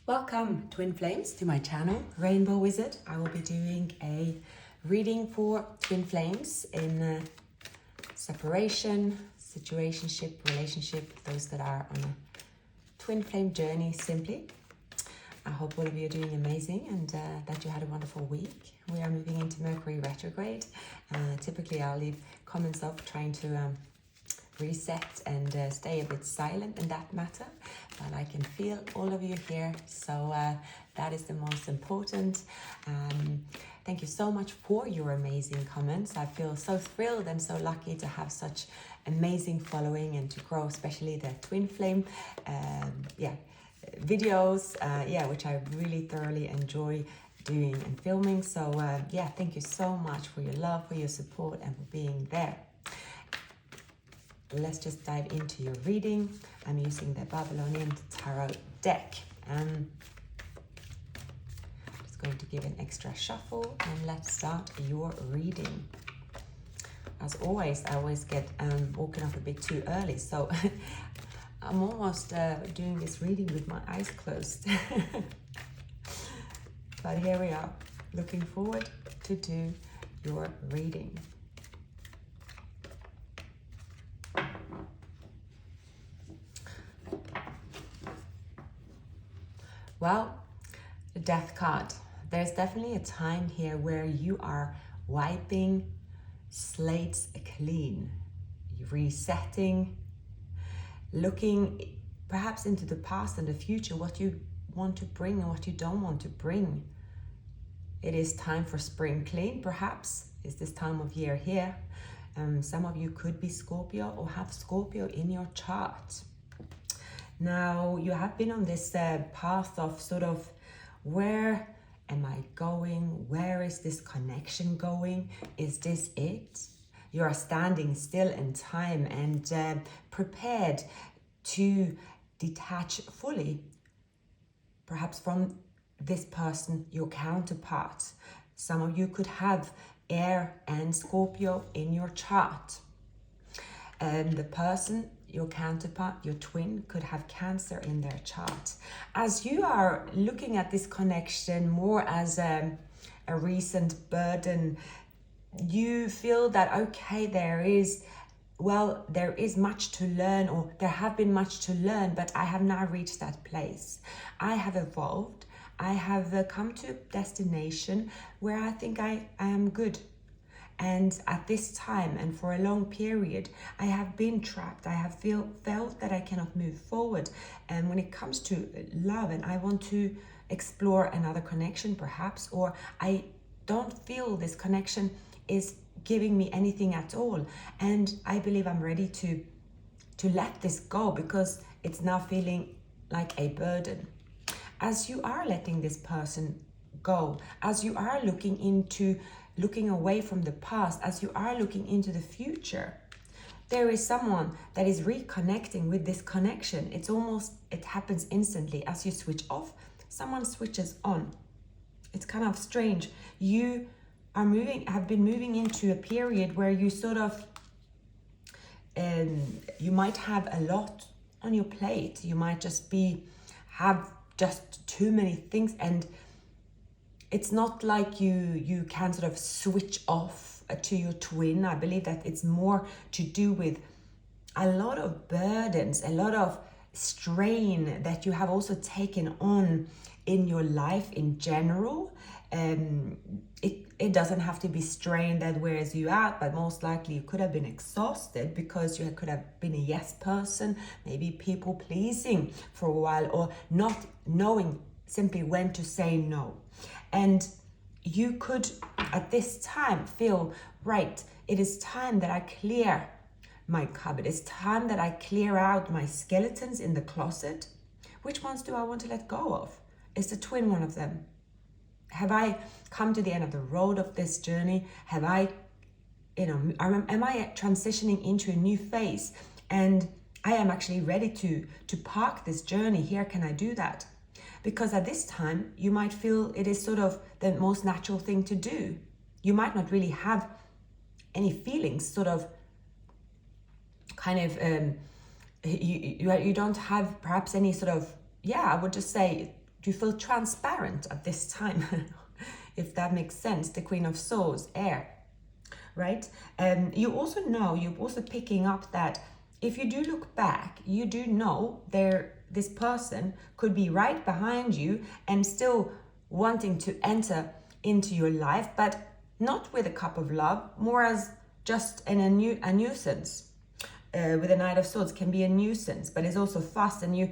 Welcome, Twin Flames, to my channel, Rainbow Wizard. I will be doing a reading for Twin Flames in separation, situationship, relationship, those that are on a twin flame journey simply. I hope all of you are doing amazing and that you had a wonderful week. We are moving into Mercury retrograde. Typically, I'll leave comments up trying to reset and stay a bit silent in that matter, but I can feel all of you here, so that is the most important. Thank you so much for your amazing comments. I feel so thrilled and so lucky to have such amazing following and to grow, especially the twin flame videos, which I really thoroughly enjoy doing and filming. So thank you so much for your love, for your support, and for being there. Let's just dive into your reading. I'm using the Babylonian Tarot deck. I'm just going to give an extra shuffle and let's start your reading. As always, I always get woken up a bit too early, so I'm almost doing this reading with my eyes closed. But here we are, looking forward to do your reading. Well, the Death card. There's definitely a time here where you are wiping slates clean, resetting, looking perhaps into the past and the future, what you want to bring and what you don't want to bring. It is time for spring clean, perhaps. It's this time of year here. Some of you could be Scorpio or have Scorpio in your chart. Now, you have been on this path of sort of, where am I going? Where is this connection going? Is this it? You are standing still in time and prepared to detach fully, perhaps from this person, your counterpart. Some of you could have air and Scorpio in your chart. And the person, your counterpart, your twin, could have Cancer in their chart. As you are looking at this connection more as a recent burden, you feel that, okay, there is much to learn, or there have been much to learn, but I have now reached that place. I have evolved. I have come to a destination where I think I am good. And at this time and for a long period, I have been trapped. I have felt that I cannot move forward. And when it comes to love, and I want to explore another connection perhaps, or I don't feel this connection is giving me anything at all. And I believe I'm ready to let this go, because it's now feeling like a burden. As you are letting this person go, as you are looking away from the past, as you are looking into the future, there is someone that is reconnecting with this connection. It happens instantly. As you switch off, someone switches on. It's kind of strange. You have been moving into a period where you sort of, you might have a lot on your plate. You might have just too many things, and it's not like you can sort of switch off to your twin. I believe that it's more to do with a lot of burdens, a lot of strain that you have also taken on in your life in general. It doesn't have to be strain that wears you out, but most likely you could have been exhausted because you could have been a yes person, maybe people pleasing for a while, or not knowing simply when to say no. And you could at this time feel, right, it is time that I clear my cupboard. It's time that I clear out my skeletons in the closet. Which ones do I want to let go of? Is the twin one of them? Have I come to the end of the road of this journey? Have am I transitioning into a new phase? And I am actually ready to park this journey here. Can I do that? Because at this time, you might feel it is sort of the most natural thing to do. You might not really have any feelings, sort of, kind of, you don't have perhaps any sort of, I would just say Do you feel transparent at this time? If that makes sense. The Queen of Swords, air, right? You also know, you're also picking up that if you do look back, you do know this person could be right behind you and still wanting to enter into your life, but not with a cup of love, more as just a nuisance. With the Knight of Swords can be a nuisance, but it's also fast, and you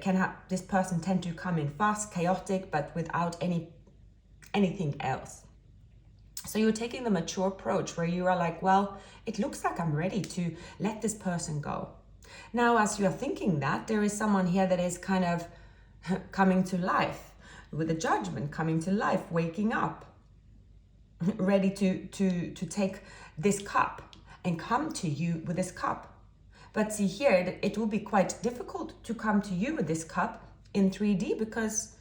can have this person tend to come in fast, chaotic, but without anything else. So you're taking the mature approach where you are like, well, it looks like I'm ready to let this person go. Now, as you are thinking that, there is someone here that is kind of coming to life with a Judgment, coming to life, waking up, ready to take this cup and come to you with this cup. But see here, it will be quite difficult to come to you with this cup in 3D because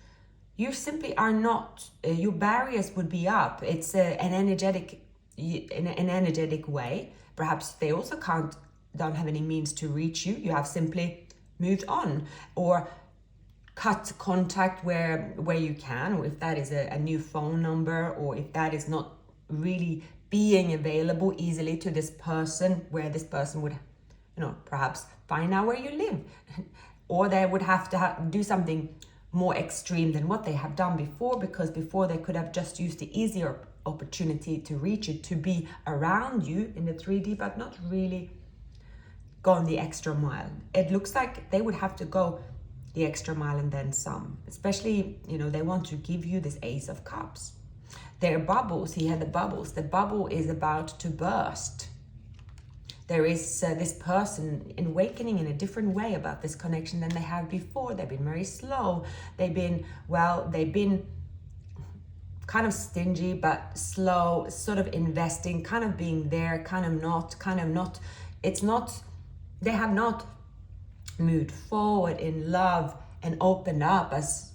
you simply are not, your barriers would be up. It's an energetic way. Perhaps they also don't have any means to reach you. You have simply moved on or cut contact where you can, or if that is a new phone number, or if that is not really being available easily to this person, where this person would, perhaps find out where you live, or they would have to do something more extreme than what they have done before, because before they could have just used the easier opportunity to reach it, to be around you in the 3D, but not really gone the extra mile. It looks like they would have to go the extra mile and then some, especially, they want to give you this Ace of Cups. Their bubbles, he had the bubbles. The bubble is about to burst. There is this person awakening in a different way about this connection than they have before. They've been very slow. They've been kind of stingy, but slow, sort of investing, kind of being there, kind of not. It's not, they have not moved forward in love and opened up as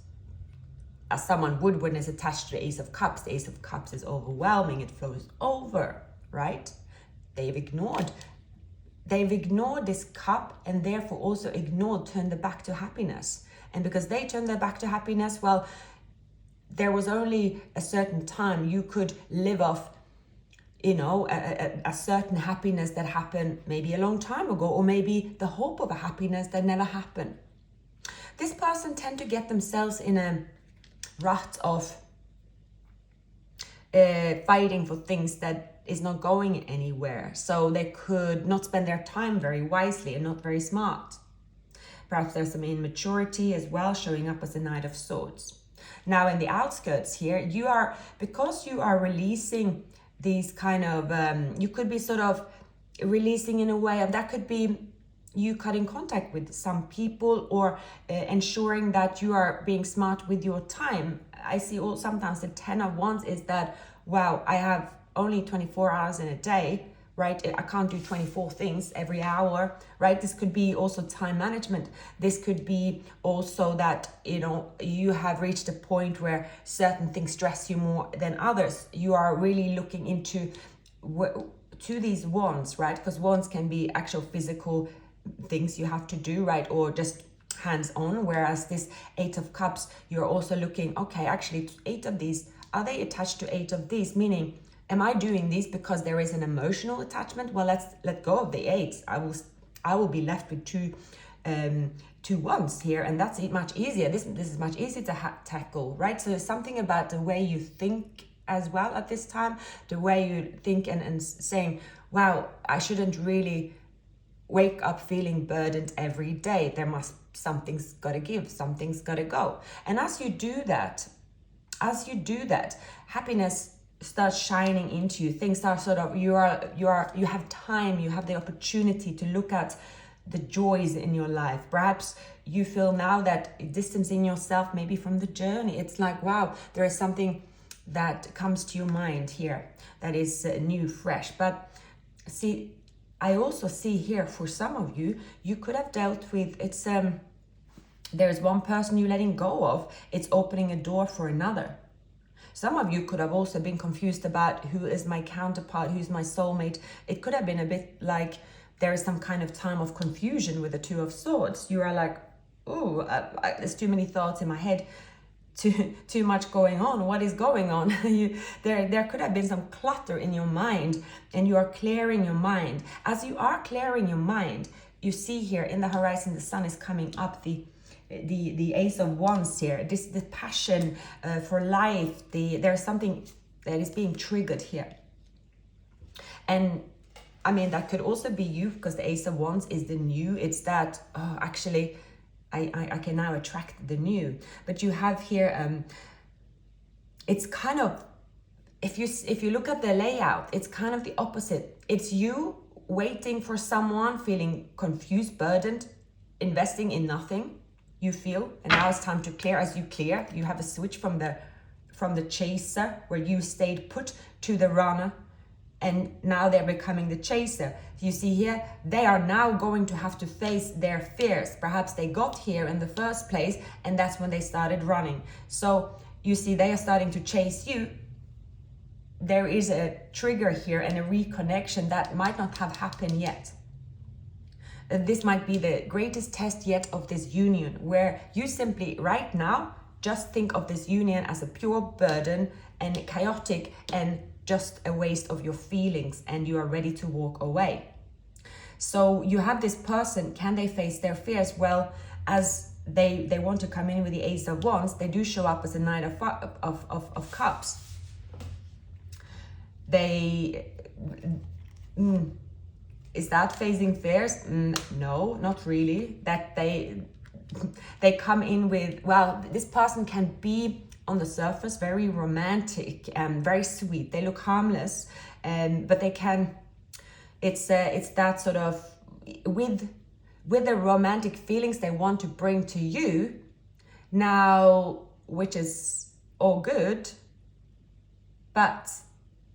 someone would when it's attached to the Ace of Cups. The Ace of Cups is overwhelming. It flows over, right? They've ignored this cup, and therefore also turned their back to happiness. And because they turned their back to happiness, well, there was only a certain time you could live off, a certain happiness that happened maybe a long time ago, or maybe the hope of a happiness that never happened. This person tend to get themselves in a rut of fighting for things that is not going anywhere. So they could not spend their time very wisely and not very smart. Perhaps there's some immaturity as well, showing up as a Knight of Swords. Now in the outskirts here, because you are releasing these kind of, you could be sort of releasing in a way of, that could be you cutting contact with some people, or ensuring that you are being smart with your time. I see sometimes the 10 of Wands is that, wow, I have only 24 hours in a day, right? I can't do 24 things every hour, right? This could be also time management. This could be also that, you have reached a point where certain things stress you more than others. You are really looking into to these wands, right? Because wands can be actual physical things you have to do, right? Or just hands-on, whereas this 8 of Cups, you're also looking, okay, actually 8 of these, are they attached to 8 of these? Meaning, am I doing these because there is an emotional attachment? Well, let's let go of the 8s. I will be left with two wands here, and that's much easier. This is much easier to tackle, right? So there's something about the way you think as well at this time, the way you think and saying, wow, I shouldn't really wake up feeling burdened every day. Something's got to give, something's got to go. And as you do that, happiness starts shining into you. Things are sort of, you have time, you have the opportunity to look at the joys in your life. Perhaps you feel now that distancing yourself maybe from the journey, it's like, wow, there is something that comes to your mind here that is new, fresh. But see, I also see here for some of you, you could have dealt with, there's one person you're letting go of, it's opening a door for another. Some of you could have also been confused about who is my counterpart, who's my soulmate. It could have been a bit like there is some kind of time of confusion with the 2 of Swords. You are like, oh, there's too many thoughts in my head. too much going on. What is going on? There could have been some clutter in your mind, and you are clearing your mind. As you are clearing your mind, you see here in the horizon, the sun is coming up, the Ace of Wands here. The passion for life. There's something that is being triggered here, and I mean that could also be you, because the Ace of Wands is the new. It's that actually I can now attract the new. But you have here it's kind of, if you look at the layout, it's kind of the opposite. It's you waiting for someone, feeling confused, burdened, investing in nothing, you feel, and now it's time to clear. As you clear, you have a switch from the chaser, where you stayed put, to the runner, and now they're becoming the chaser. You see here, they are now going to have to face their fears. Perhaps they got here in the first place, and that's when they started running. So you see, they are starting to chase you. There is a trigger here and a reconnection that might not have happened yet. This might be the greatest test yet of this union, where you simply right now just think of this union as a pure burden and chaotic and just a waste of your feelings, and you are ready to walk away. So you have this person, can they face their fears? Well, as they want to come in with the Ace of Wands, they do show up as a Knight of Cups. Is that facing fears? No, not really. That they come in with, well, this person can be on the surface very romantic and very sweet. They look harmless, but they can. It's that sort of with the romantic feelings they want to bring to you now, which is all good, but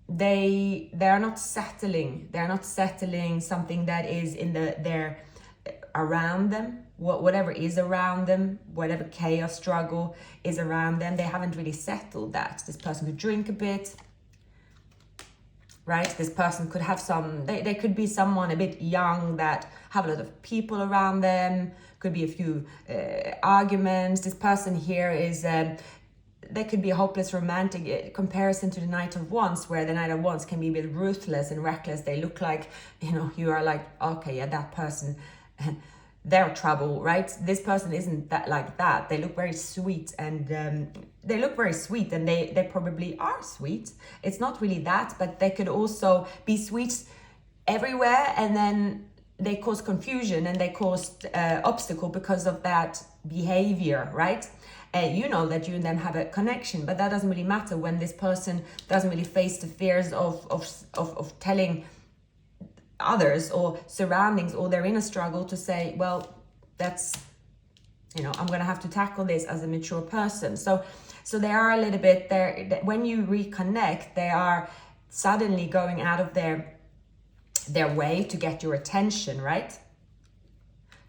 they are not settling. They're not settling something that is in their around them. Whatever is around them, whatever chaos, struggle is around them, they haven't really settled that. This person could drink a bit, right? This person could have they could be someone a bit young that have a lot of people around them, could be a few arguments. This person here is, they could be a hopeless romantic comparison to the Knight of Wands, where the Knight of Wands can be a bit ruthless and reckless. They look like, you are like, okay, yeah, that person, they're trouble, right? This person isn't that like that. They look very sweet, and they probably are sweet. It's not really that, but they could also be sweet everywhere, and then they cause confusion and they cause obstacle because of that behavior, right? You know that you and them have a connection, but that doesn't really matter when this person doesn't really face the fears of telling others or surroundings, or they're in a struggle to say, well, that's, I'm going to have to tackle this as a mature person. So they are a little bit there. When you reconnect, they are suddenly going out of their way to get your attention, right?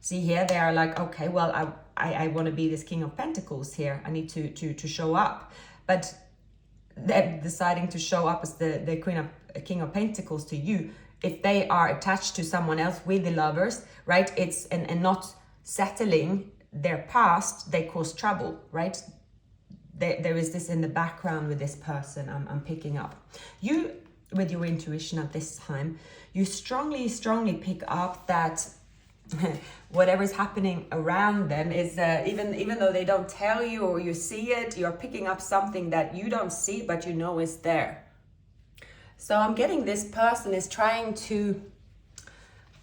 See here, they are like, okay, well, I want to be this King of Pentacles here. I need to show up. But they're deciding to show up as the King of Pentacles to you. If they are attached to someone else with the Lovers, right? It's and not settling their past, they cause trouble, right? There is this in the background with this person I'm picking up. You, with your intuition at this time, you strongly pick up that whatever is happening around them is even though they don't tell you or you see it, you're picking up something that you don't see but you know is there. So I'm getting this person is trying to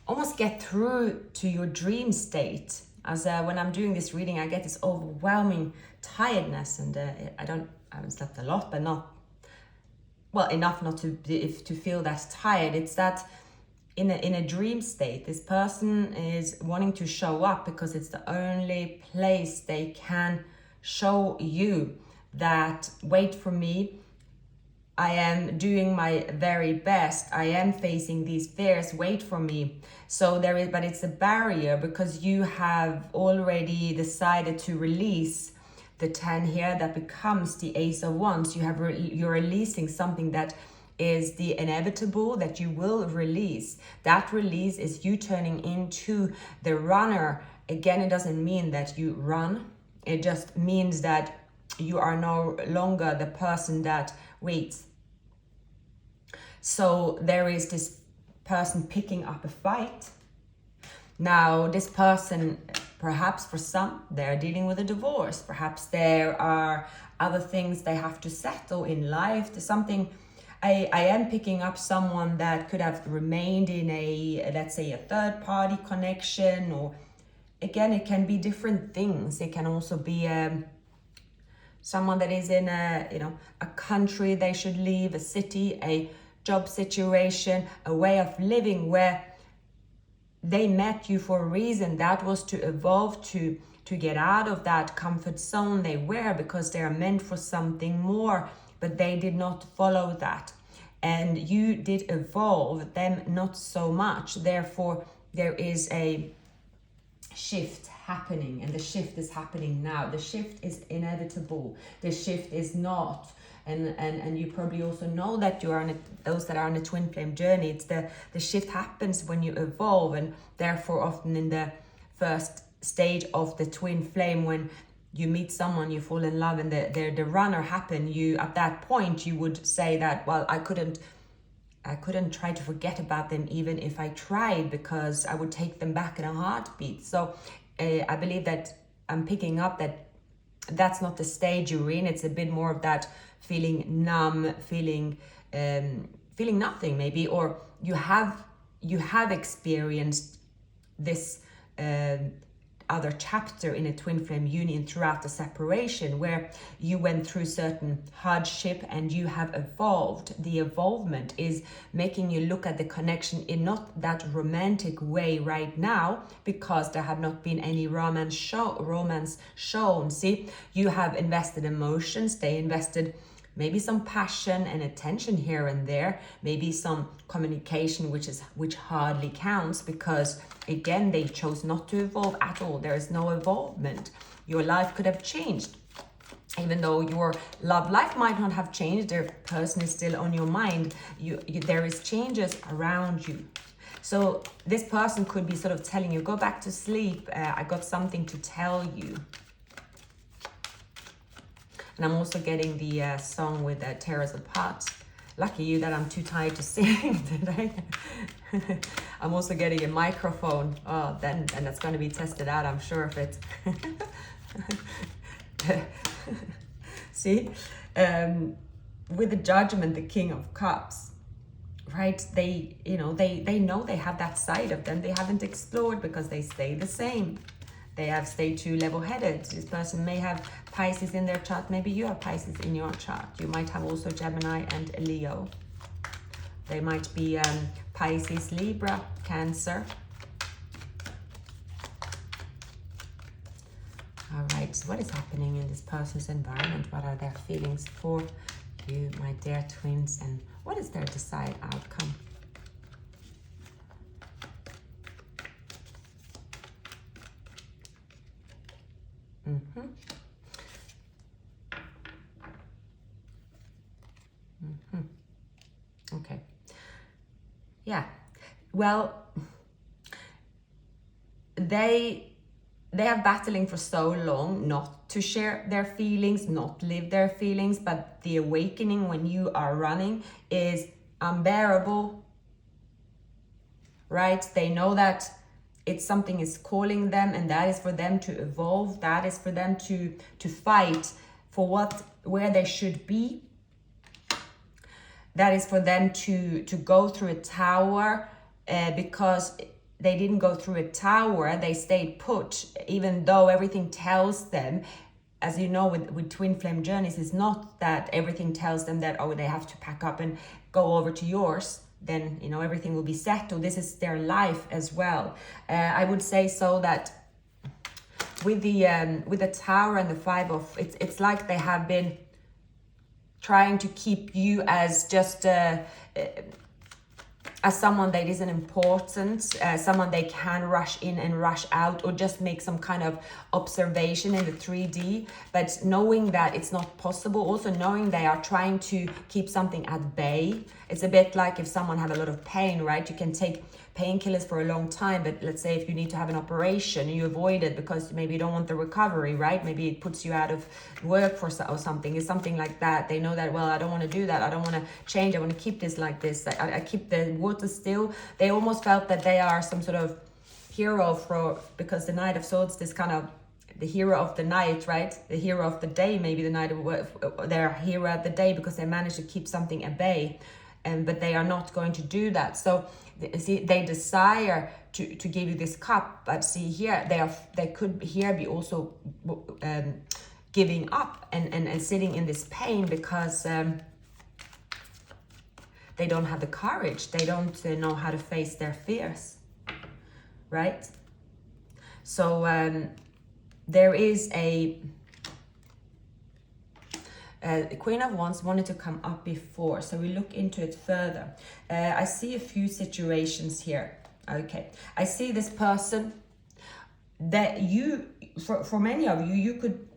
almost get through to your dream state. As when I'm doing this reading, I get this overwhelming tiredness, and I haven't slept a lot, but not well enough not to feel that tired. It's that in a dream state, this person is wanting to show up because it's the only place they can show you that, wait for me, I am doing my very best, I am facing these fears, wait for me. So but it's a barrier because you have already decided to release the 10 here that becomes the Ace of Wands. You're releasing something that is the inevitable that you will release. That release is you turning into the runner. Again, it doesn't mean that you run. It just means that you are no longer the person that waits. So there is this person picking up a fight. Now, this person, perhaps for some, they're dealing with a divorce. Perhaps there are other things they have to settle in life. There's something, I am picking up someone that could have remained in a, let's say, a third party connection, or again, it can be different things. It can also be someone that is in a, a country they should leave, a city, a job situation, a way of living where they met you for a reason. That was to evolve, to get out of that comfort zone they were, because they are meant for something more, but they did not follow that. And you did evolve, them not so much. Therefore, there is a shift happening, and the shift is happening now. The shift is inevitable. The shift is not. And you probably also know that you are on those that are on a twin flame journey. It's the shift happens when you evolve, and therefore often in the first stage of the twin flame, when you meet someone, you fall in love, and the runner happen. You at that point you would say that, well, I couldn't try to forget about them even if I tried, because I would take them back in a heartbeat. So I believe that I'm picking up that that's not the stage you're in. It's a bit more of that feeling numb, feeling nothing maybe, or you have experienced this other chapter in a twin flame union throughout the separation, where you went through certain hardship and you have evolved. The evolvement is making you look at the connection in not that romantic way right now, because there have not been any romance shown. See, you have invested emotions, they invested maybe some passion and attention here and there, maybe some communication, which hardly counts, because again, they chose not to evolve at all. There is no evolvement. Your life could have changed. Even though your love life might not have changed, the person is still on your mind. There is changes around you. So this person could be sort of telling you, go back to sleep. I got something to tell you. And I'm also getting the song with Taurus apart. Lucky you that I'm too tired to sing today. I'm also getting a microphone. Oh, and that's going to be tested out, I'm sure of it. See, with the Judgment, the King of Cups, right? They know they have that side of them they haven't explored, because they stay the same. They have stayed too level-headed. This person may have Pisces in their chart. Maybe you have Pisces in your chart. You might have also Gemini and Leo. They might be Pisces, Libra, Cancer. All right, so what is happening in this person's environment? What are their feelings for you, my dear twins? And what is their desired outcome? Okay. Yeah. Well, they are battling for so long not to share their feelings, not live their feelings, but the awakening when you are running is unbearable, right? They know that it's something is calling them, and that is for them to evolve. That is for them to fight for where they should be. That is for them to go through a tower, because they didn't go through a tower. They stayed put, even though everything tells them, as you know, with twin flame journeys, it's not that everything tells them that, oh, they have to pack up and go over to yours. Then, everything will be settled. This is their life as well. I would say so that with the Tower and the Five of, it's like they have been trying to keep you as just as someone that isn't important, someone they can rush in and rush out, or just make some kind of observation in the 3D, but knowing that it's not possible, also knowing they are trying to keep something at bay. It's a bit like if someone have a lot of pain, right? You can take painkillers for a long time, but let's say if you need to have an operation, you avoid it because maybe you don't want the recovery, right? Maybe it puts you out of work or something. It's something like that. They know that, well, I don't want to do that. I don't want to change. I want to keep this like this. I keep the water still. They almost felt that they are some sort of hero because the Knight of Swords, this kind of the hero of the night, right? The hero of the day, maybe the night of their hero of the day, because they managed to keep something at bay, but they are not going to do that. So see, they desire to give you this cup, but see here they could here be also giving up and sitting in this pain because they don't have the courage. They don't know how to face their fears, right? So there is the Queen of Wands wanted to come up before, so we look into it further. I see a few situations here. Okay, I see this person that for many of you, you could,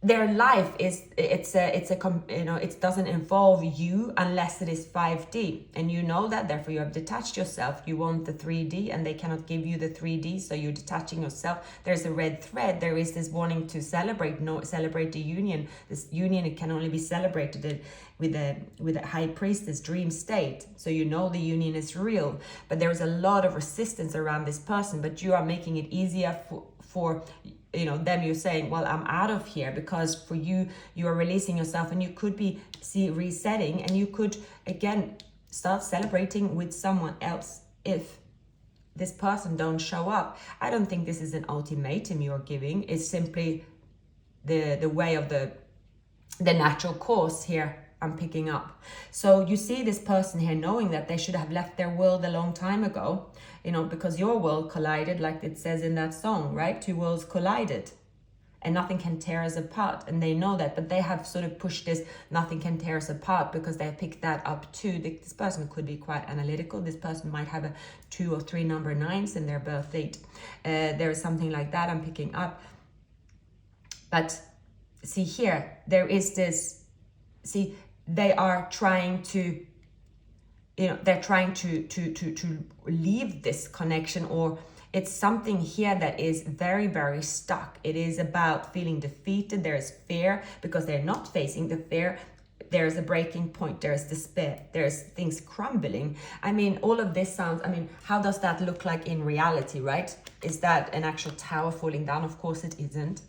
their life is, it doesn't involve you unless it is 5D, and you know that, therefore you have detached yourself. You want the 3D and they cannot give you the 3D, so you're detaching yourself. There's a red thread. There is this wanting to celebrate the union. This union, it can only be celebrated with a high priestess dream state, so you know the union is real, but there is a lot of resistance around this person, but you are making it easier for them. You're saying, well, I'm out of here, because for you are releasing yourself, and you could be resetting, and you could again start celebrating with someone else if this person don't show up. I don't think this is an ultimatum you're giving. It's simply the way of the natural course here I'm picking up. So you see this person here knowing that they should have left their world a long time ago, because your world collided, like it says in that song, right? Two worlds collided and nothing can tear us apart. And they know that, but they have sort of pushed this nothing can tear us apart because they picked that up too. This person could be quite analytical. This person might have a 2 or 3 number 9s in their birth date. There is something like that I'm picking up. But see here, there is this, they are trying to, they're trying to leave this connection, or it's something here that is very, very stuck. It is about feeling defeated. There is fear because they're not facing the fear. There is a breaking point. There is despair. There's things crumbling. I mean, all of this sounds, how does that look like in reality, right? Is that an actual tower falling down? Of course it isn't.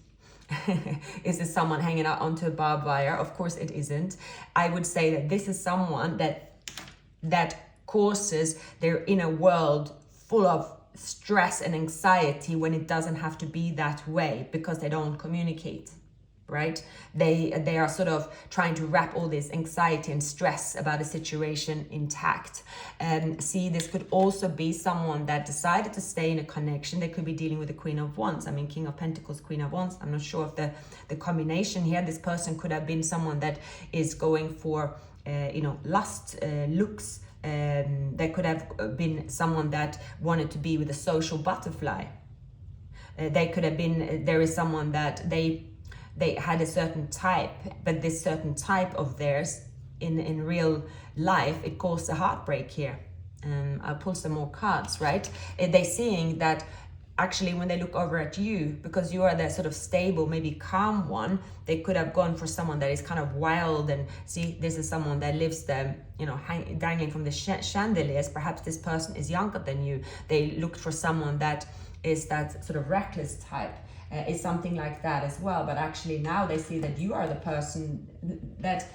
Is this someone hanging out onto a barbed wire? Of course it isn't. I would say that this is someone that causes their inner world full of stress and anxiety when it doesn't have to be that way, because they don't communicate, right? They are sort of trying to wrap all this anxiety and stress about a situation intact. See, this could also be someone that decided to stay in a connection. They could be dealing with the Queen of Wands. King of Pentacles, Queen of Wands. I'm not sure of the combination here. This person could have been someone that is going for lust, looks. They could have been someone that wanted to be with a social butterfly. They could have been, there is someone that they had a certain type, but this certain type of theirs in real life, it caused a heartbreak here. I'll pull some more cards, right? They're seeing that actually when they look over at you, because you are the sort of stable, maybe calm one, they could have gone for someone that is kind of wild, and see, this is someone that lives dangling from the chandeliers. Perhaps this person is younger than you. They looked for someone that is that sort of reckless type. It's something like that as well, but actually now they see that you are the person that,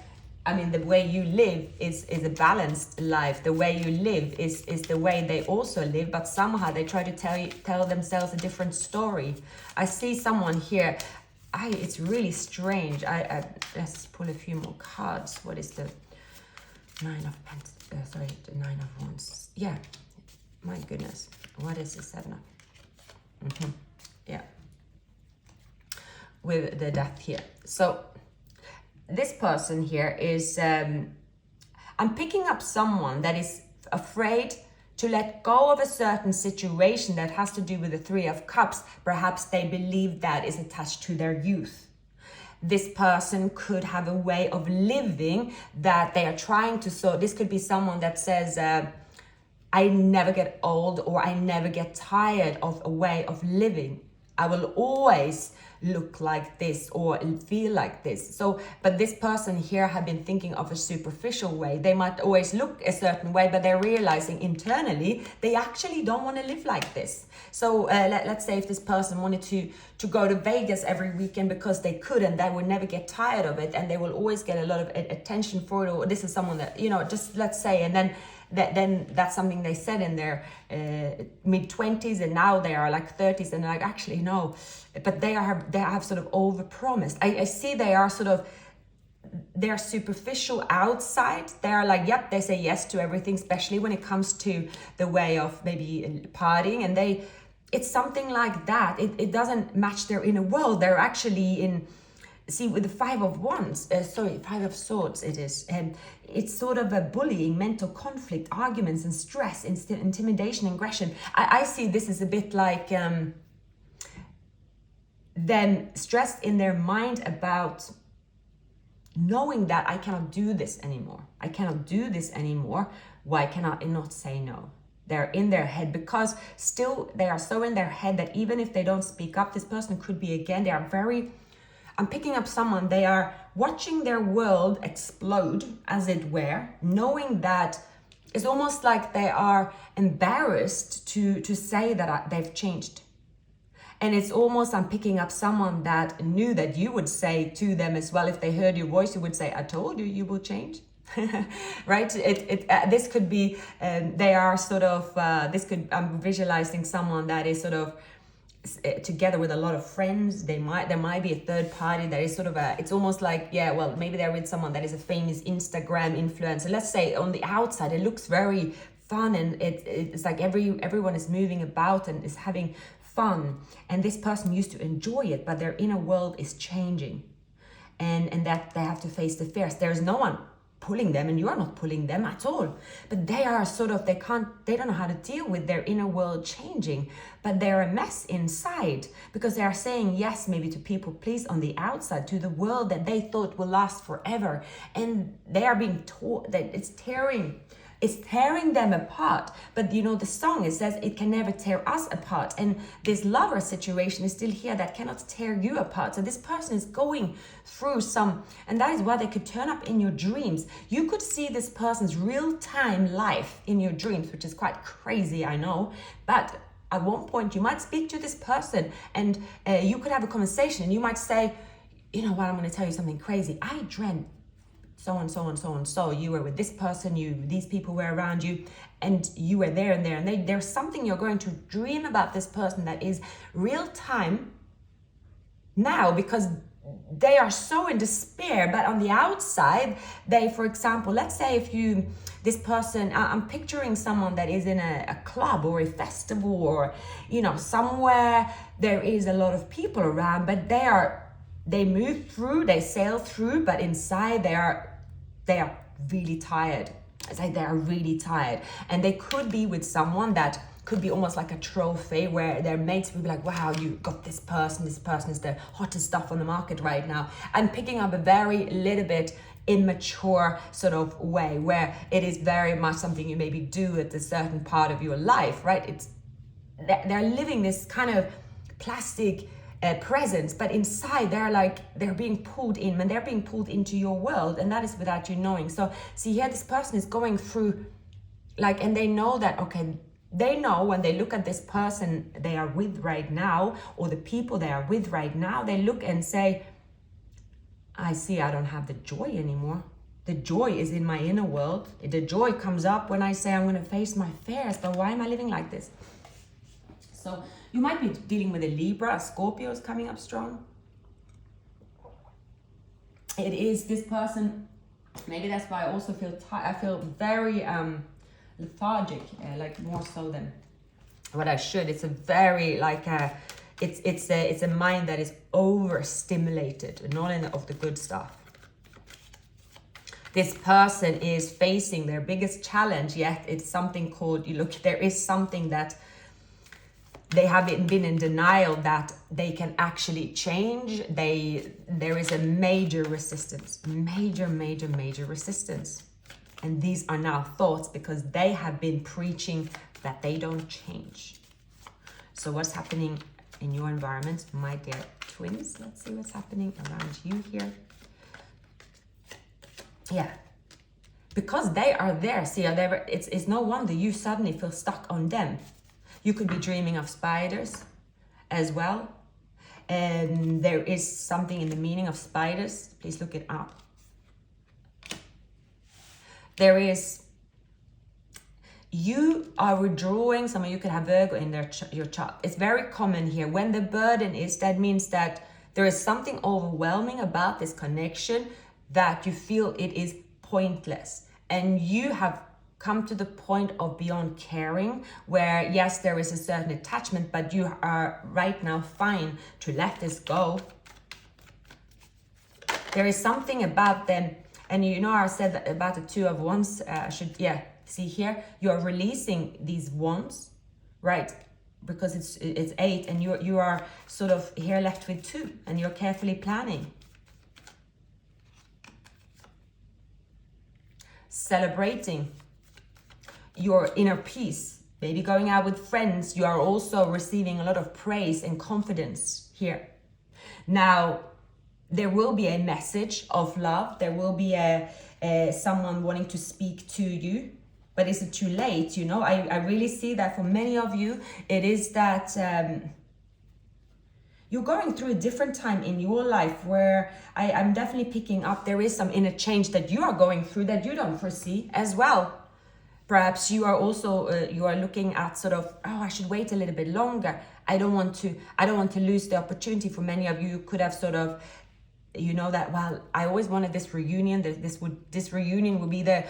the way you live is a balanced life. The way you live is the way they also live, but somehow they try to tell themselves a different story. I see someone here, it's really strange. Let's pull a few more cards. What is the Nine of Pentacles? The Nine of Wands. Yeah, my goodness. What is the Seven of? Yeah. With the Death here. So this person here is, I'm picking up someone that is afraid to let go of a certain situation that has to do with the Three of Cups. Perhaps they believe that is attached to their youth. This person could have a way of living that they are trying to, so this could be someone that says, I never get old, or I never get tired of a way of living. I will always look like this or feel like this. So, but this person here have been thinking of a superficial way. They might always look a certain way, but they're realizing internally they actually don't want to live like this. So let's say if this person wanted to go to Vegas every weekend because they could, and they would never get tired of it, and they will always get a lot of attention for it, or this is someone that, you know, just let's say, and then that's something they said in their mid-20s, and now they are like 30s, and like, actually no, but they have sort of overpromised. I see they are sort of, they're superficial outside. They are like, yep, they say yes to everything, especially when it comes to the way of maybe partying, and it's something like that. It doesn't match their inner world. They're actually in, see, with the Five of Swords it is, and it's sort of a bullying, mental conflict, arguments and stress, intimidation, aggression. I see this as a bit like them stressed in their mind about knowing that I cannot do this anymore. I cannot do this anymore. Why cannot I not say no? They're in their head, because still they are so in their head that even if they don't speak up, this person could be, again, they are very, I'm picking up someone, they are watching their world explode, as it were, knowing that it's almost like they are embarrassed to say that they've changed. And it's almost, I'm picking up someone that knew that you would say to them as well, if they heard your voice, you would say, I told you, you will change. Right? This could be, they are sort of, I'm visualizing someone that is sort of together with a lot of friends. There might be a third party that is sort of it's almost like, yeah, well, maybe they're with someone that is a famous Instagram influencer. Let's say on the outside it looks very fun, and it's like everyone is moving about and is having fun, and this person used to enjoy it, but their inner world is changing, and that they have to face the fears. There's no one pulling them, and you are not pulling them at all, but they are sort of, they don't know how to deal with their inner world changing, but they're a mess inside, because they are saying yes maybe to people please on the outside, to the world that they thought will last forever, and they are being taught that it's tearing them apart. But you know, the song, it says it can never tear us apart, and this lover situation is still here that cannot tear you apart. So this person is going through some, and that is why they could turn up in your dreams. You could see this person's real-time life in your dreams, which is quite crazy, I know, but at one point you might speak to this person, and you could have a conversation, and you might say, you know what, I'm going to tell you something crazy. I dreamt so and so and so and so. You were with this person, these people were around you, and you were there and there, and there's something you're going to dream about this person that is real time now, because they are so in despair. But on the outside, they, for example, let's say if this person, I'm picturing someone that is in a club or a festival, or you know, somewhere there is a lot of people around, but they move through, they sail through, but inside they are really tired. It's like they are really tired, and they could be with someone that could be almost like a trophy, where their mates would be like, wow, you got this person is the hottest stuff on the market right now. I'm picking up a very little bit immature sort of way, where it is very much something you maybe do at a certain part of your life, right? They're living this kind of plastic presence, but inside they're being pulled in, and they're being pulled into your world, and that is without you knowing. So see here, this person is going through, like, and they know that, okay, they know when they look at this person they are with right now, or the people they are with right now, they look and say, I see, I don't have the joy anymore. The joy is in my inner world. The joy comes up when I say I'm going to face my fears, but why am I living like this? So you might be dealing with a Libra. A Scorpio is coming up strong. It is this person. Maybe that's why I also feel tired. I feel very lethargic, like more so than what I should. It's a very it's a mind that is overstimulated, not of the good stuff. This person is facing their biggest challenge, yet it's something called, there is something that they have been in denial that they can actually change. There is a major resistance, major resistance. And these are now thoughts because they have been preaching that they don't change. So what's happening in your environment, my dear twins? Let's see what's happening around you here. Yeah. Because they are there, see, it's no wonder you suddenly feel stuck on them. You could be dreaming of spiders as well. And there is something in the meaning of spiders. Please look it up. There is, you are withdrawing. Some of you could have Virgo in your chart. It's very common here. When the burden is, that means that there is something overwhelming about this connection that you feel it is pointless. And you have come to the point of beyond caring, where yes, there is a certain attachment, but you are right now fine to let this go. There is something about them, and you know I said that about the Two of Wands. See here, you are releasing these wands, right? Because it's 8, and you are sort of here left with 2, and you're carefully planning. Celebrating your inner peace, maybe going out with friends. You are also receiving a lot of praise and confidence here. Now, there will be a message of love. There will be someone wanting to speak to you. But is it too late? You know, I really see that for many of you, it is that you're going through a different time in your life where I'm definitely picking up there is some inner change that you are going through that you don't foresee as well. Perhaps you are also you are looking at sort of, oh, I should wait a little bit longer. I don't want to lose the opportunity. For many of you could have sort of, you know, that, well, I always wanted this reunion. This reunion would be the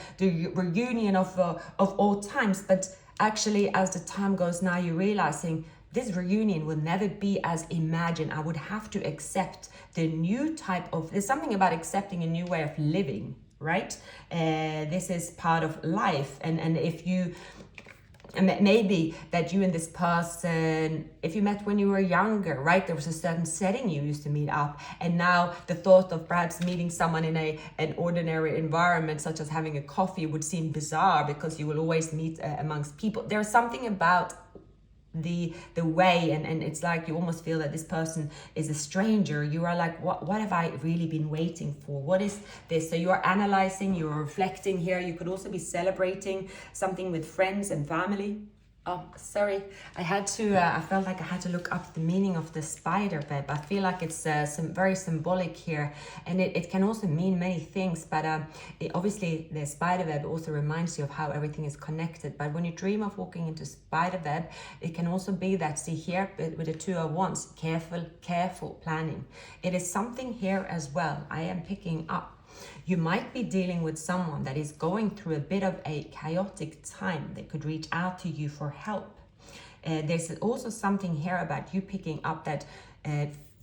reunion of all times. But actually, as the time goes now, you're realizing this reunion will never be as imagined. I would have to accept the new type of, there's something about accepting a new way of living, right? This is part of life. And if you, maybe that you and this person, if you met when you were younger, right? There was a certain setting you used to meet up. And now the thought of perhaps meeting someone in an ordinary environment, such as having a coffee, would seem bizarre because you will always meet amongst people. There's something about the way, and it's like you almost feel that this person is a stranger. You are like, what have I really been waiting for? What is this? So you are analyzing, you are reflecting here. You could also be celebrating something with friends and family. Oh, sorry, I felt like I had to look up the meaning of the spider web. I feel like it's very symbolic here, and it can also mean many things, but obviously the spider web also reminds you of how everything is connected. But when you dream of walking into spider web, it can also be that, see here with the Two of Wands, careful planning. It is something here as well I am picking up. You might be dealing with someone that is going through a bit of a chaotic time. They could reach out to you for help. There's also something here about you picking up that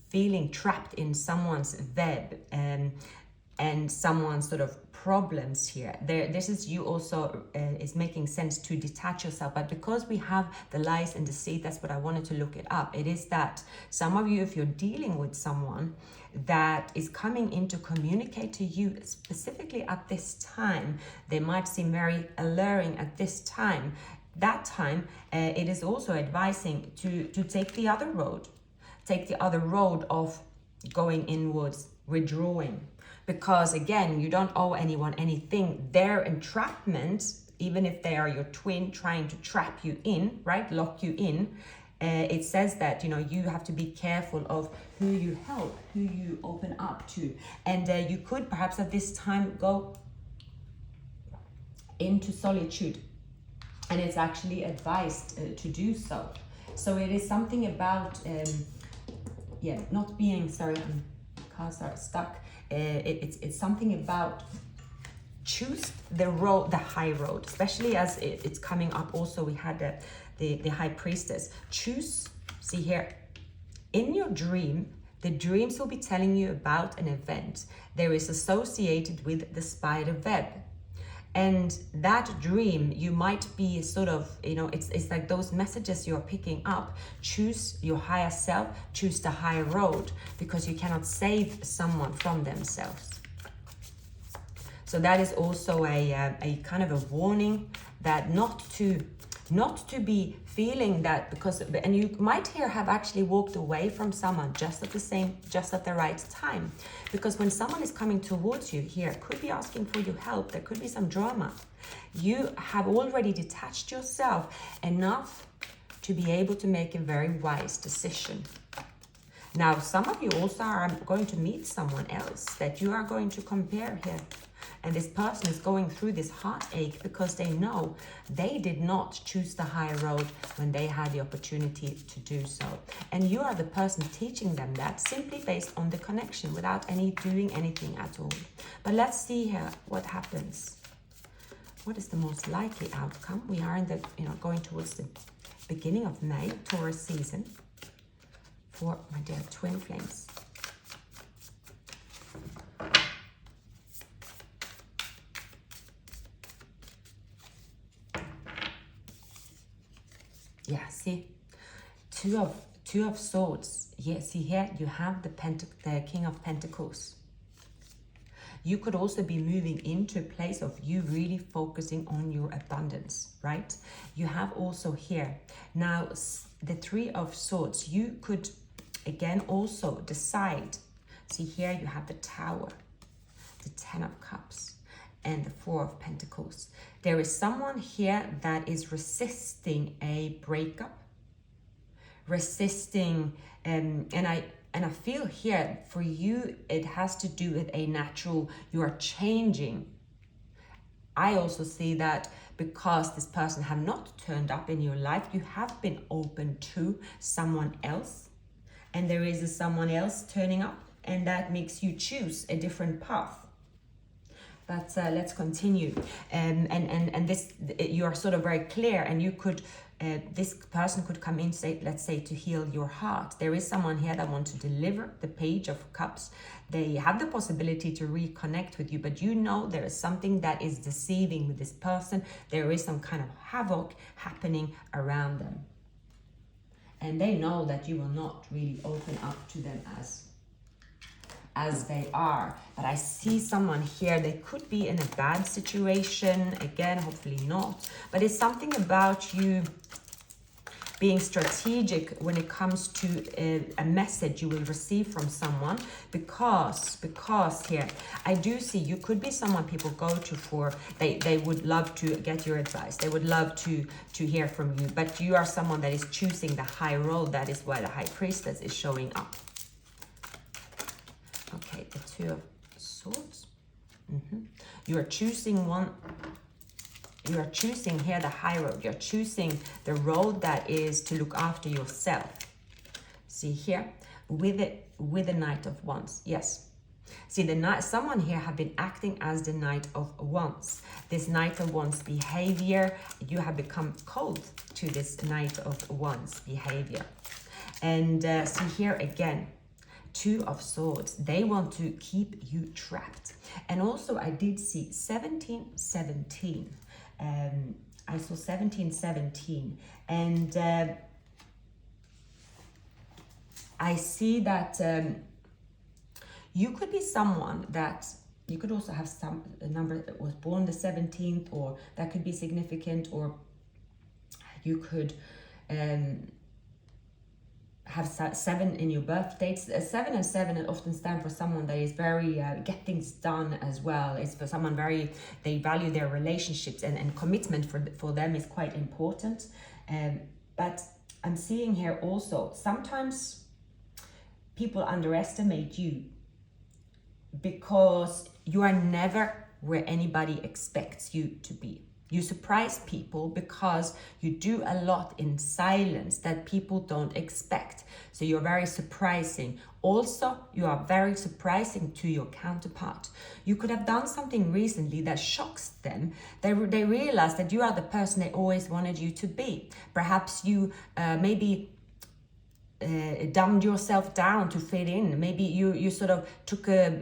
feeling trapped in someone's web and someone's sort of problems here. This is you also is making sense to detach yourself. But because we have the lies and deceit, that's what I wanted to look it up. It is that some of you, if you're dealing with someone that is coming in to communicate to you specifically at this time, they might seem very alluring at this time. That time, it is also advising to take the other road. Take the other road of going inwards, withdrawing. Because again, you don't owe anyone anything. Their entrapment, even if they are your twin trying to trap you in, right, lock you in, it says that, you know, you have to be careful of who you help, who you open up to. And you could perhaps at this time go into solitude. And it's actually advised to do so. So it is something about, not being, sorry, cars are stuck. It's something about choose the road, the high road, especially as it's coming up. Also, we had the high priestess. Choose, see here, in your dream, the dreams will be telling you about an event there is associated with the spider web. And that dream, you might be sort of, you know, it's like those messages you're picking up. Choose your higher self, choose the higher road, because you cannot save someone from themselves. So that is also a kind of a warning that not to be feeling that, because, and you might here have actually walked away from someone just at the right time, because when someone is coming towards you here, could be asking for your help, there could be some drama. You have already detached yourself enough to be able to make a very wise decision. Now, some of you also are going to meet someone else that you are going to compare here. And this person is going through this heartache because they know they did not choose the high road when they had the opportunity to do so. And you are the person teaching them that simply based on the connection without doing anything at all. But let's see here what happens. What is the most likely outcome? We are in the, going towards the beginning of May, Taurus season, for my dear twin flames. Yeah, see, two of swords. Yeah, see here you have the King of Pentacles. You could also be moving into a place of you really focusing on your abundance, right? You have also here now the Three of Swords. You could again also decide. See here you have the Tower, the Ten of Cups, and the Four of Pentacles. There is someone here that is resisting a breakup, resisting, and I feel here for you, it has to do with a natural, you are changing. I also see that because this person have not turned up in your life, you have been open to someone else, and there is someone else turning up, and that makes you choose a different path. But let's continue. And this, you are sort of very clear, and you could, this person could come in, say, let's say, to heal your heart. There is someone here that wants to deliver the Page of Cups. They have the possibility to reconnect with you, but you know there is something that is deceiving with this person. There is some kind of havoc happening around them. And they know that you will not really open up to them as they are. But I see someone here, they could be in a bad situation, again, hopefully not, but it's something about you being strategic when it comes to a message you will receive from someone, because here I do see you could be someone people go to for, they would love to get your advice, they would love to hear from you, but you are someone that is choosing the high road. That is why the High Priestess is showing up. Okay, the Two of Swords. You are choosing one. You are choosing here the high road. You're choosing the road that is to look after yourself. See here, with the Knight of Wands. Yes. See, someone here have been acting as the Knight of Wands. This Knight of Wands behavior, you have become cold to this Knight of Wands behavior. And see here again, Two of Swords. They want to keep you trapped. And also I did see 1717. I saw 1717, and I see that you could be someone that you could also have a number that was born the 17th, or that could be significant, or you could have 7 in your birth dates. 7 and 7 often stand for someone that is very get things done as well. It's for someone very, they value their relationships, and commitment for them is quite important. But I'm seeing here also sometimes people underestimate you because you are never where anybody expects you to be. You surprise people because you do a lot in silence that people don't expect. So you're very surprising. Also, you are very surprising to your counterpart. You could have done something recently that shocks them. They realize that you are the person they always wanted you to be. Perhaps you maybe dumbed yourself down to fit in. Maybe you sort of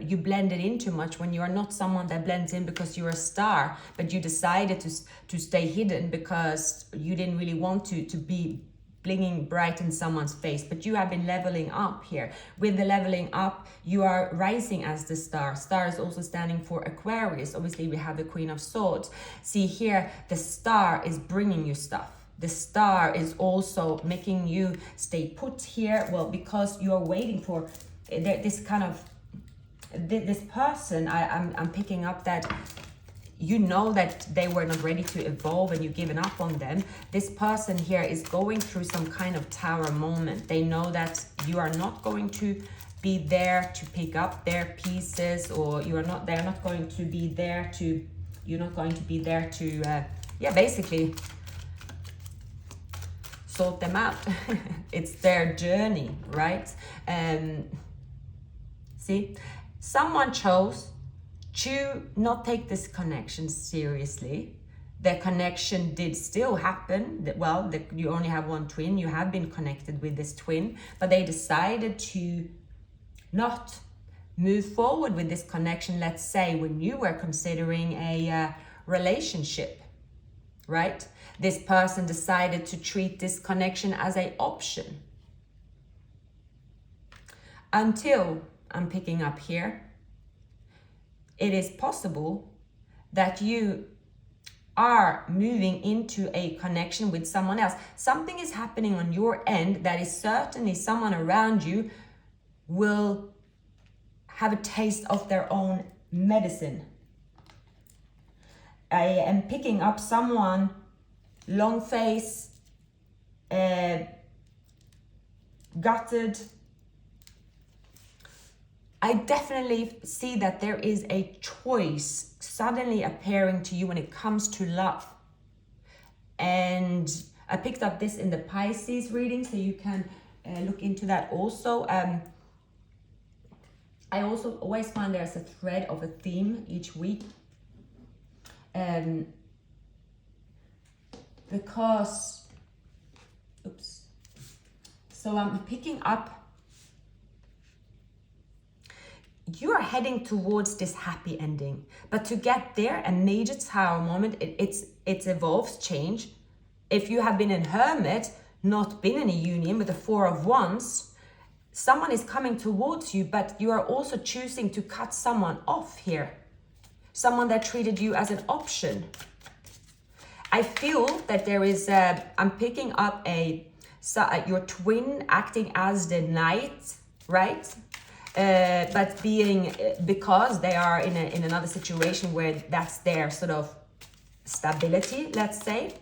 you blended in too much when you are not someone that blends in because you're a star, but you decided to stay hidden because you didn't really want to be blinging bright in someone's face, but you have been leveling up here. With the leveling up, you are rising as the star. Star is also standing for Aquarius. Obviously, we have the Queen of Swords. See here, the star is bringing you stuff. The star is also making you stay put here. Well, because you are waiting for this kind of, this person, I'm picking up that you know that they were not ready to evolve and you've given up on them. This person here is going through some kind of tower moment. They know that you are not going to be there to pick up their pieces, or they're not going to be there to, yeah, basically sort them out. It's their journey, right? See, someone chose to not take this connection seriously. The connection did still happen. Well, you only have one twin. You have been connected with this twin, but they decided to not move forward with this connection, let's say, when you were considering a relationship, right? This person decided to treat this connection as an option. Until, I'm picking up here, it is possible that you are moving into a connection with someone else. Something is happening on your end that is certainly someone around you will have a taste of their own medicine. I am picking up someone, long face, gutted. I definitely see that there is a choice suddenly appearing to you when it comes to love. And I picked up this in the Pisces reading, so you can look into that also. I also always find there's a thread of a theme each week. Because, so I'm picking up, you are heading towards this happy ending, but to get there, a major tower moment, it evolves, change. If you have been in hermit, not been in a union with the Four of Wands, someone is coming towards you, but you are also choosing to cut someone off here. Someone that treated you as an option. I feel that there is, I'm picking up your twin acting as the knight, right? But because they are in another situation where that's their sort of stability, let's say.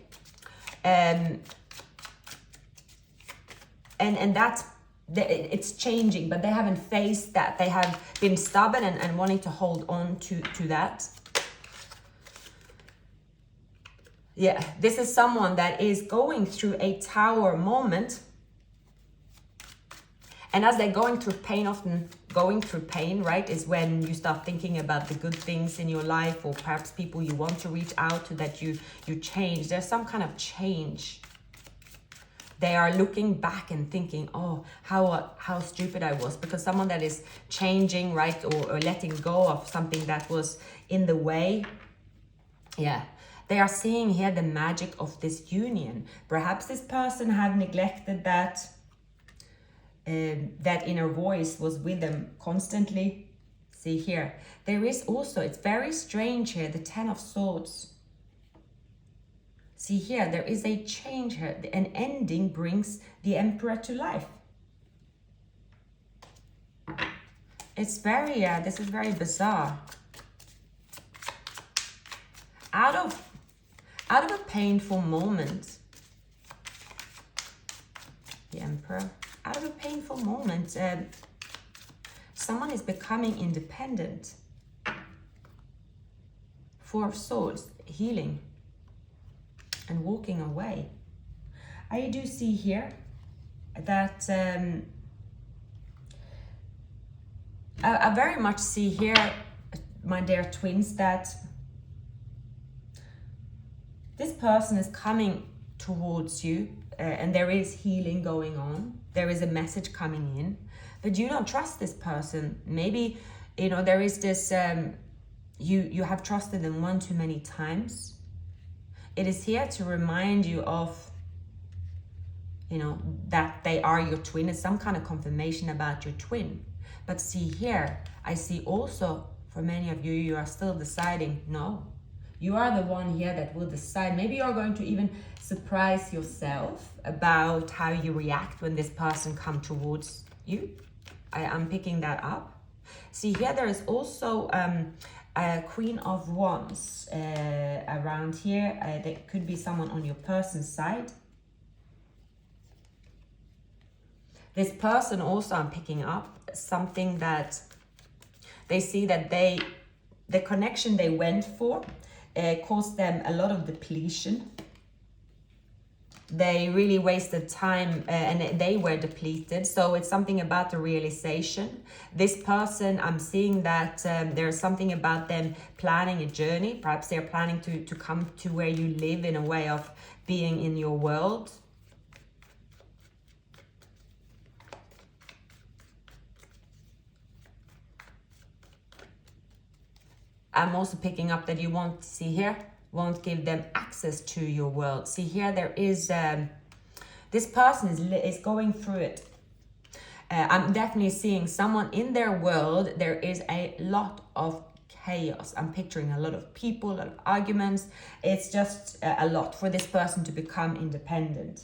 And that's, it's changing, but they haven't faced that. They have been stubborn and wanting to hold on to that. Yeah, this is someone that is going through a tower moment. And as they're going through pain, often going through pain, right, is when you start thinking about the good things in your life, or perhaps people you want to reach out to, that you change. There's some kind of change. They are looking back and thinking, oh, how stupid I was. Because someone that is changing, right, or letting go of something that was in the way. Yeah, they are seeing here the magic of this union. Perhaps this person have neglected that inner voice was with them constantly. See here, there is also, it's very strange here, the Ten of Swords. See here, there is a change here. An ending brings the Emperor to life. It's very, this is very bizarre. Out of a painful moment, the Emperor, out of a painful moment, someone is becoming independent. Four of Swords, healing and walking away. I do see here that I very much see here, my dear twins, that this person is coming towards you, and there is healing going on. There is a message coming in, but you don't trust this person. Maybe, you know, there is this, you have trusted them one too many times. It is here to remind you of, that they are your twin. It's some kind of confirmation about your twin. But see here, I see also for many of you, you are still deciding, no. You are the one here that will decide. Maybe you're going to even surprise yourself about how you react when this person comes towards you. I'm picking that up. See here, there is also a Queen of Wands around here. There could be someone on your person's side. This person also, I'm picking up something that they see that the connection they went for caused them a lot of depletion. They really wasted time and they were depleted. So it's something about the realization. This person, I'm seeing that there's something about them planning a journey. Perhaps they're planning to come to where you live in a way of being in your world. I'm also picking up that you won't, see here, won't give them access to your world. See here, there is, this person is going through it. I'm definitely seeing someone in their world, there is a lot of chaos. I'm picturing a lot of people, a lot of arguments. It's just a lot for this person to become independent.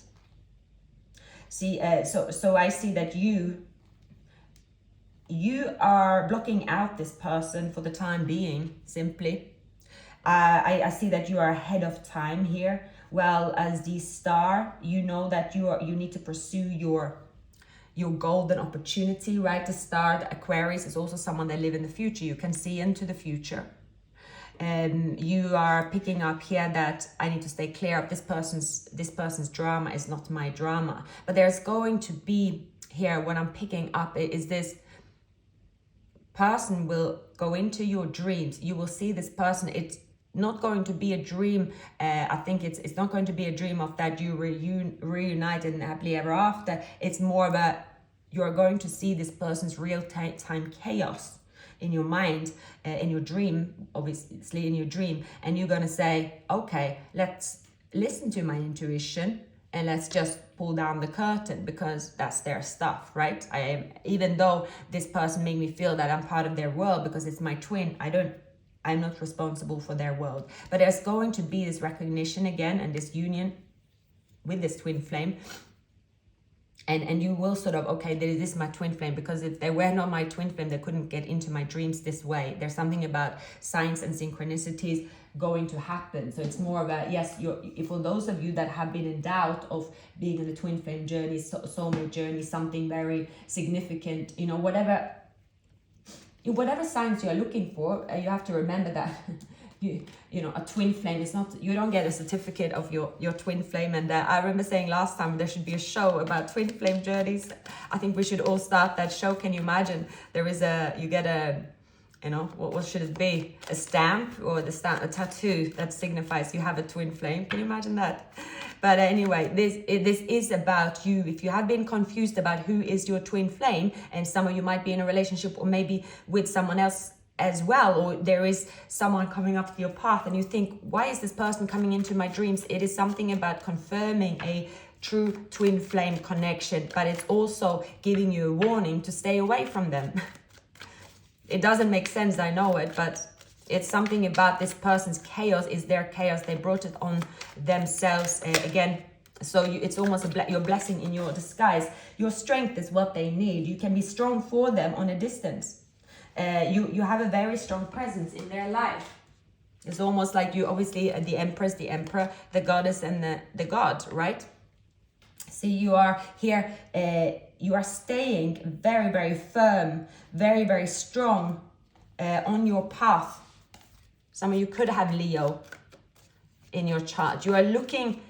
See, so I see that you are blocking out this person for the time being, simply. I see that you are ahead of time here. Well, as the star, you know that you need to pursue your golden opportunity, right? The star, the Aquarius, is also someone that live in the future. You can see into the future. You are picking up here that I need to stay clear of this person's drama is not my drama. But there's going to be here, what I'm picking up is this person will go into your dreams. You will see this person. It's not going to be a dream. I think it's not going to be a dream of that you reunited and happily ever after. It's more about you're going to see this person's real-time chaos in your mind, in your dream, obviously in your dream. And you're going to say, okay, let's listen to my intuition and let's just pull down the curtain, because that's their stuff, right? Even though this person made me feel that I'm part of their world because it's my twin, I'm not responsible for their world. But there's going to be this recognition again and this union with this twin flame. And you will sort of, okay, this is my twin flame, because if they were not my twin flame, they couldn't get into my dreams this way. There's something about signs and synchronicities going to happen. So it's more about, yes, for those of you that have been in doubt of being in the twin flame journey, soulmate journey, something very significant, whatever signs you're looking for, you have to remember that a twin flame is not, you don't get a certificate of your twin flame. And I remember saying last time there should be a show about twin flame journeys. I think we should all start that show. Can you imagine? You get a, what should it be? A stamp, or a tattoo that signifies you have a twin flame. Can you imagine that? But anyway, this is about you. If you have been confused about who is your twin flame, and some of you might be in a relationship or maybe with someone else as well, or there is someone coming up to your path and you think, why is this person coming into my dreams? It is something about confirming a true twin flame connection, but it's also giving you a warning to stay away from them. It doesn't make sense, I know it, but it's something about this person's chaos is their chaos. They brought it on themselves again. So it's almost your blessing in your disguise. Your strength is what they need. You can be strong for them on a distance. You have a very strong presence in their life. It's almost like you, obviously, the empress, the emperor, the goddess, and the god, right? See, you are here, you are staying very, very firm, very, very strong on your path. Some of you could have Leo in your chart. You are looking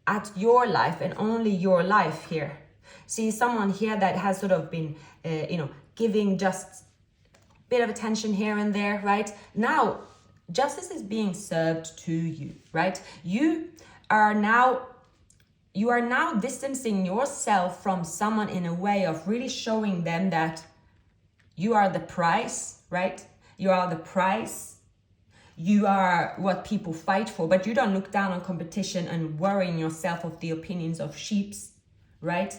at your life and only your life here. See, someone here that has sort of been, giving just bit of attention here and there, right? Now, justice is being served to you, right? You are now distancing yourself from someone in a way of really showing them that you are the prize, right? You are the prize. You are what people fight for, but you don't look down on competition and worrying yourself of the opinions of sheeps, right?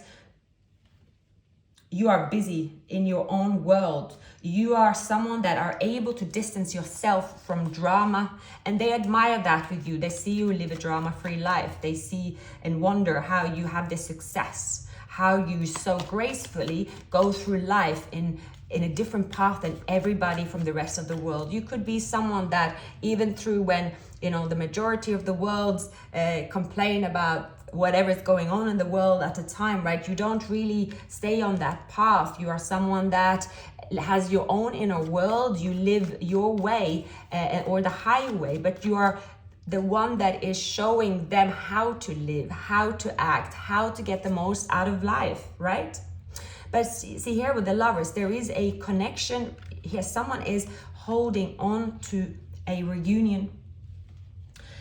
You are busy in your own world. You are someone that are able to distance yourself from drama, and they admire that with you. They see you live a drama-free life. They see and wonder how you have this success, how you so gracefully go through life in a different path than everybody from the rest of the world. You could be someone that even through when, you know, the majority of the world complain about whatever is going on in the world at the time, right? You don't really stay on that path. You are someone that has your own inner world. You live your way or the highway, but you are the one that is showing them how to live, how to act, how to get the most out of life, right? But see here with the Lovers, there is a connection here. Someone is holding on to a reunion.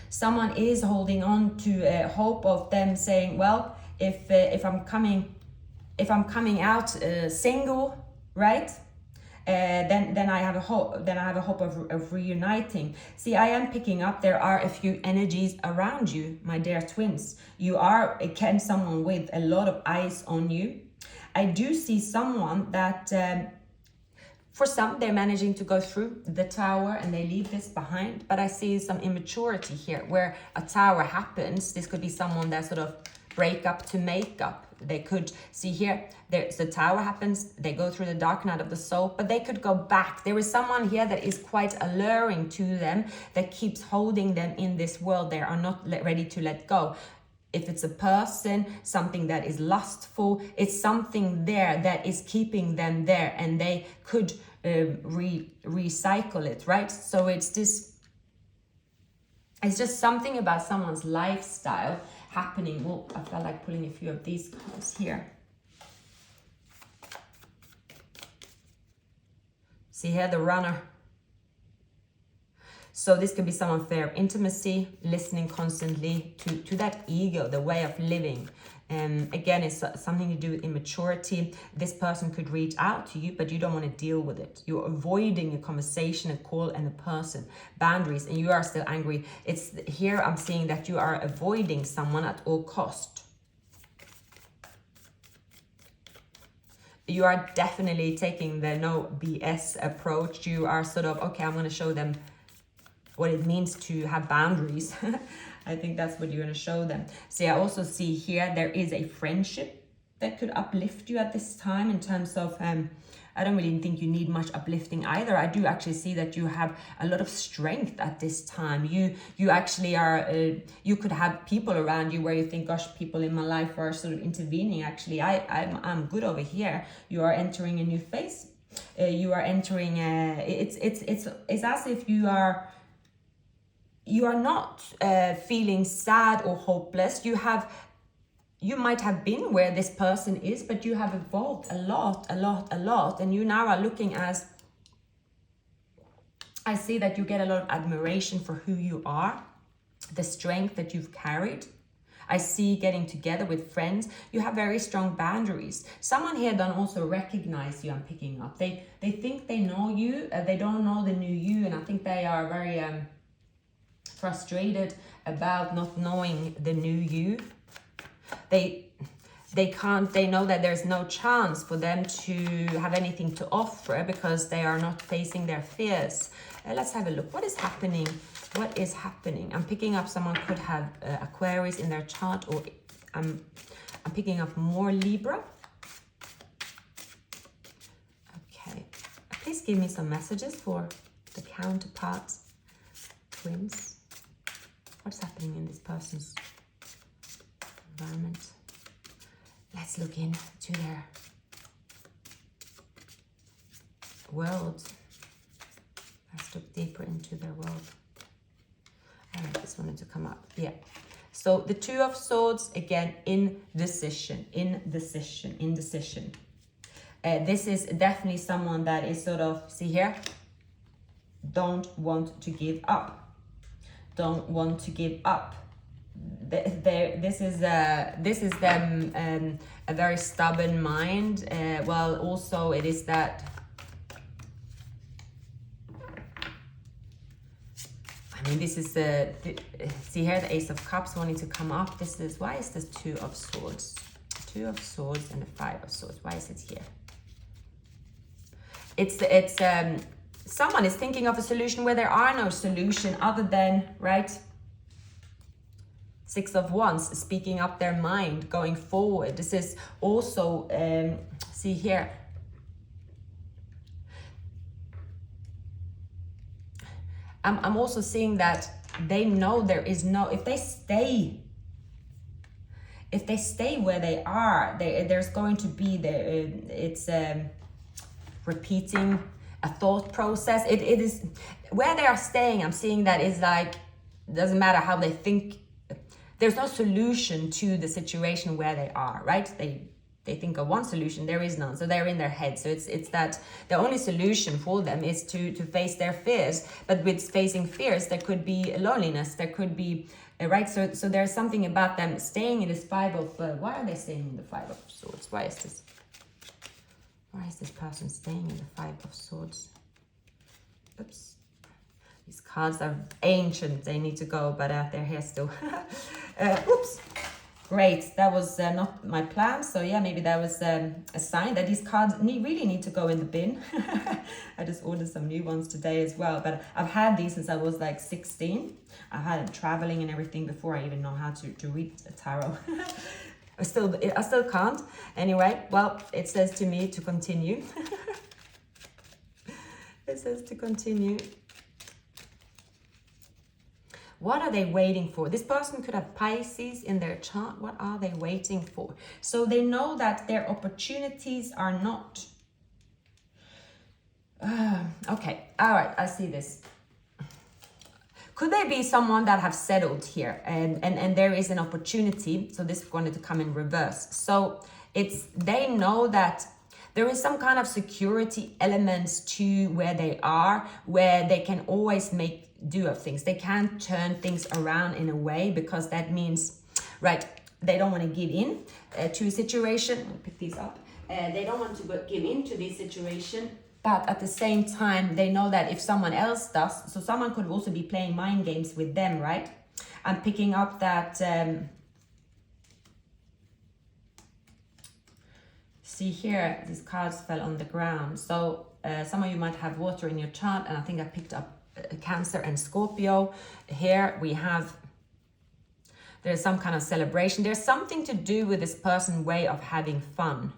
Someone is holding on to a hope of them saying, well, if I'm coming out single, right? Then I have a hope. Then I have a hope of reuniting. See, I am picking up. There are a few energies around you, my dear twins. You are again someone with a lot of eyes on you. I do see someone that. For some, they're managing to go through the tower and they leave this behind. But I see some immaturity here where a tower happens. This could be someone that sort of break up to make up. They could see here, the tower happens. They go through the dark night of the soul, but they could go back. There is someone here that is quite alluring to them, that keeps holding them in this world. They are not ready to let go. If it's a person, something that is lustful, it's something there that is keeping them there, and they could recycle it, right? So it's just something about someone's lifestyle happening. Well, I felt like pulling a few of these cards here. See here, the Runner. So this could be someone fair intimacy, listening constantly to that ego, the way of living. Again, it's something to do with immaturity. This person could reach out to you, but you don't want to deal with it. You're avoiding a conversation, a call, and a person. Boundaries, and you are still angry. It's here I'm seeing that you are avoiding someone at all cost. You are definitely taking the no BS approach. You are sort of, okay, I'm going to show them what it means to have boundaries. I think that's what you're going to show them. See, I also see here there is a friendship that could uplift you at this time in terms of, I don't really think you need much uplifting either. I do actually see that you have a lot of strength at this time. You actually are, you could have people around you where you think, gosh, people in my life are sort of intervening. Actually, I'm good over here. You are entering a new phase. You are entering, it's as if you are not feeling sad or hopeless. You might have been where this person is, but you have evolved a lot. And you now are looking as, I see that you get a lot of admiration for who you are, the strength that you've carried. I see getting together with friends. You have very strong boundaries. Someone here don't also recognize you, I'm picking up. They think they know you, they don't know the new you, and I think they are very frustrated about not knowing the new you. They know that there's no chance for them to have anything to offer because they are not facing their fears. Let's have a look. What is happening? What is happening? I'm picking up someone could have Aquarius in their chart, or I'm picking up more Libra. Okay. Please give me some messages for the counterpart twins. What's happening in this person's environment? Let's look into their world. Let's look deeper into their world. All right, this wanted to come up. Yeah. So the Two of Swords, again, indecision. This is definitely someone that is sort of, see here, don't want to give up. Don't want to give up. This is them, a very stubborn mind. Well, also it is that, I mean, this is see here, the Ace of Cups wanting to come up. This is, why is this Two of Swords? Two of Swords and the Five of Swords. Why is it here? It's someone is thinking of a solution where there are no solution other than, right? Six of Wands, speaking up their mind, going forward. This is also, see here. I'm also seeing that they know there is no, if they stay where they are, there's going to be repeating a thought process. It is where they are staying. I'm seeing that is like, doesn't matter how they think, there's no solution to the situation where they are, right? They think of one solution, there is none, so they're in their head. So it's that the only solution for them is to face their fears. But with facing fears, there could be loneliness, there could be, right? So there's something about them staying in this Five of, why are they staying in the Five of Swords? Why is this person staying in the Five of Swords? Oops. These cards are ancient, they need to go, but they're here still. Oops. Great, that was not my plan. So yeah, maybe that was a sign that these cards really need to go in the bin. I just ordered some new ones today as well, but I've had these since I was like 16. I had them traveling and everything before I even know how to read a tarot. I still can't. Anyway, well, it says to me to continue. It says to continue. What are they waiting for? This person could have Pisces in their chart. What are they waiting for? So they know that their opportunities are not... okay, all right, I see this. Could there be someone that have settled here and there is an opportunity? So this wanted to come in reverse. So they know that there is some kind of security elements to where they are, where they can always make do of things. They can't turn things around in a way, because that means, right, they don't want to give in to a situation. I'll pick these up. They don't want to give in to this situation, but at the same time, they know that if someone else does, so someone could also be playing mind games with them, right? I'm picking up that, see here, these cards fell on the ground. So some of you might have water in your chart, and I think I picked up Cancer and Scorpio. Here we have, there's some kind of celebration. There's something to do with this person's way of having fun.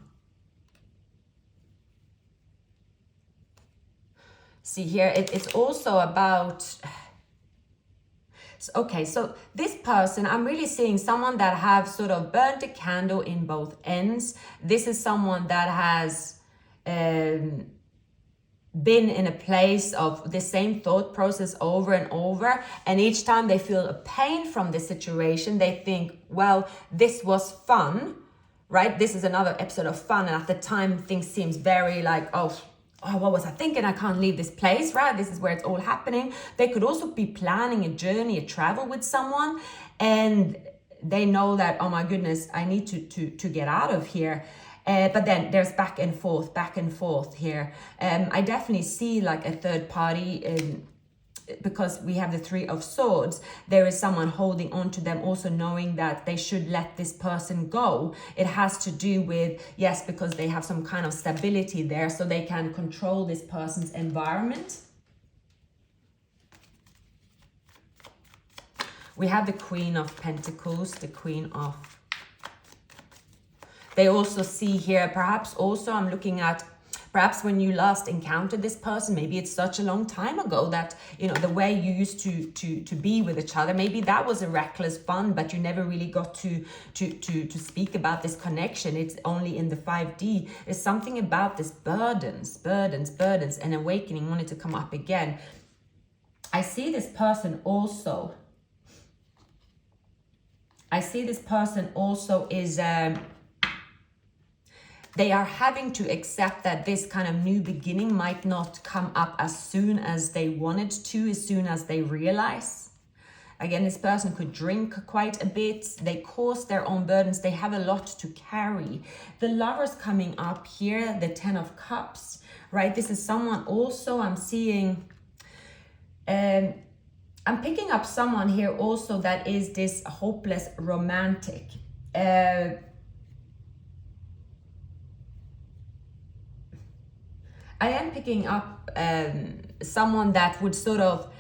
See here, it's also about, okay, so this person, I'm really seeing someone that have sort of burnt a candle in both ends. This is someone that has been in a place of the same thought process over and over, and each time they feel a pain from this situation, they think, well, this was fun, right? This is another episode of fun, and at the time things seems very like, oh, what was I thinking? I can't leave this place, right? This is where it's all happening. They could also be planning a journey, a travel with someone, and they know that, oh my goodness, I need to get out of here. But then there's back and forth here. I definitely see like a third party, because we have the Three of Swords. There is someone holding on to them, also knowing that they should let this person go. It has to do with, yes, because they have some kind of stability there, so they can control this person's environment. We have the Queen of Pentacles, the Queen of... They also see here, perhaps also I'm looking at, perhaps when you last encountered this person, maybe it's such a long time ago that, you know, the way you used to be with each other, maybe that was a reckless fun, but you never really got to speak about this connection. It's only in the 5D. There's something about this burdens, and awakening wanted to come up again. I see this person also. Is... they are having to accept that this kind of new beginning might not come up as soon as they wanted to, as soon as they realize. Again, this person could drink quite a bit. They cause their own burdens. They have a lot to carry. The Lovers coming up here, the Ten of Cups, right? This is someone also I'm seeing... I'm picking up someone here also that is this hopeless romantic. I am picking up someone that would sort of,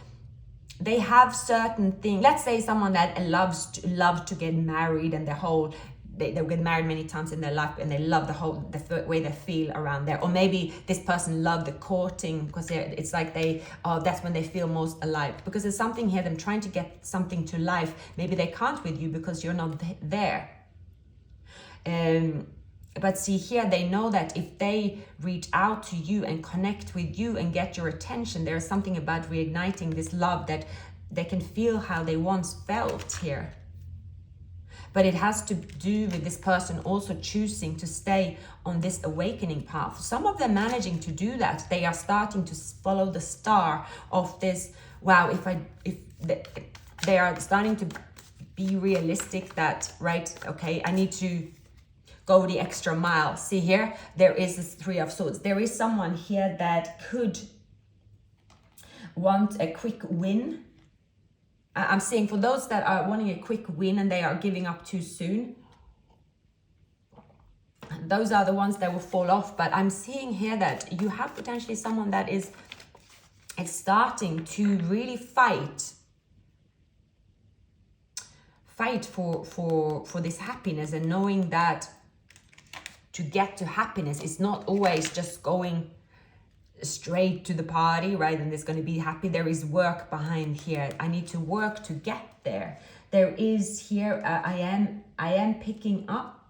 they have certain things. Let's say someone that loves to get married, and they'll get married many times in their life, and they love the way they feel around there. Or maybe this person loved the courting, because it's like that's when they feel most alive. Because there's something here, them trying to get something to life. Maybe they can't with you because you're not there. But see here, they know that if they reach out to you and connect with you and get your attention, there's something about reigniting this love that they can feel how they once felt here. But it has to do with this person also choosing to stay on this awakening path. Some of them managing to do that. They are starting to follow the star of this. Wow, they are starting to be realistic that, right, okay, I need to go the extra mile. See here, there is this Three of Swords. There is someone here that could want a quick win. I'm seeing for those that are wanting a quick win and they are giving up too soon, those are the ones that will fall off. But I'm seeing here that you have potentially someone that is starting to really fight for this happiness, and knowing that to get to happiness, it's not always just going straight to the party, right? And there's going to be happy. There is work behind here. I need to work to get there. There is here, I am picking up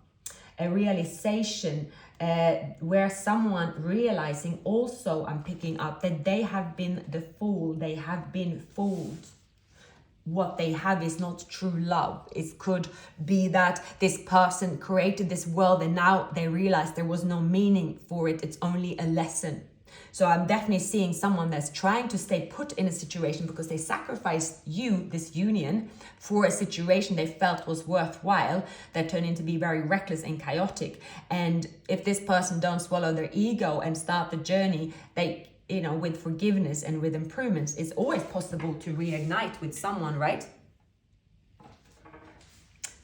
a realization where someone realizing also, I'm picking up that they have been the fool. They have been fooled. What they have is not true love. It could be that this person created this world and now they realize there was no meaning for it. It's only a lesson. So I'm definitely seeing someone that's trying to stay put in a situation because they sacrificed this union, for a situation they felt was worthwhile, that turned into be very reckless and chaotic. And if this person don't swallow their ego and start the journey, they, with forgiveness and with improvements, it's always possible to reignite with someone, right?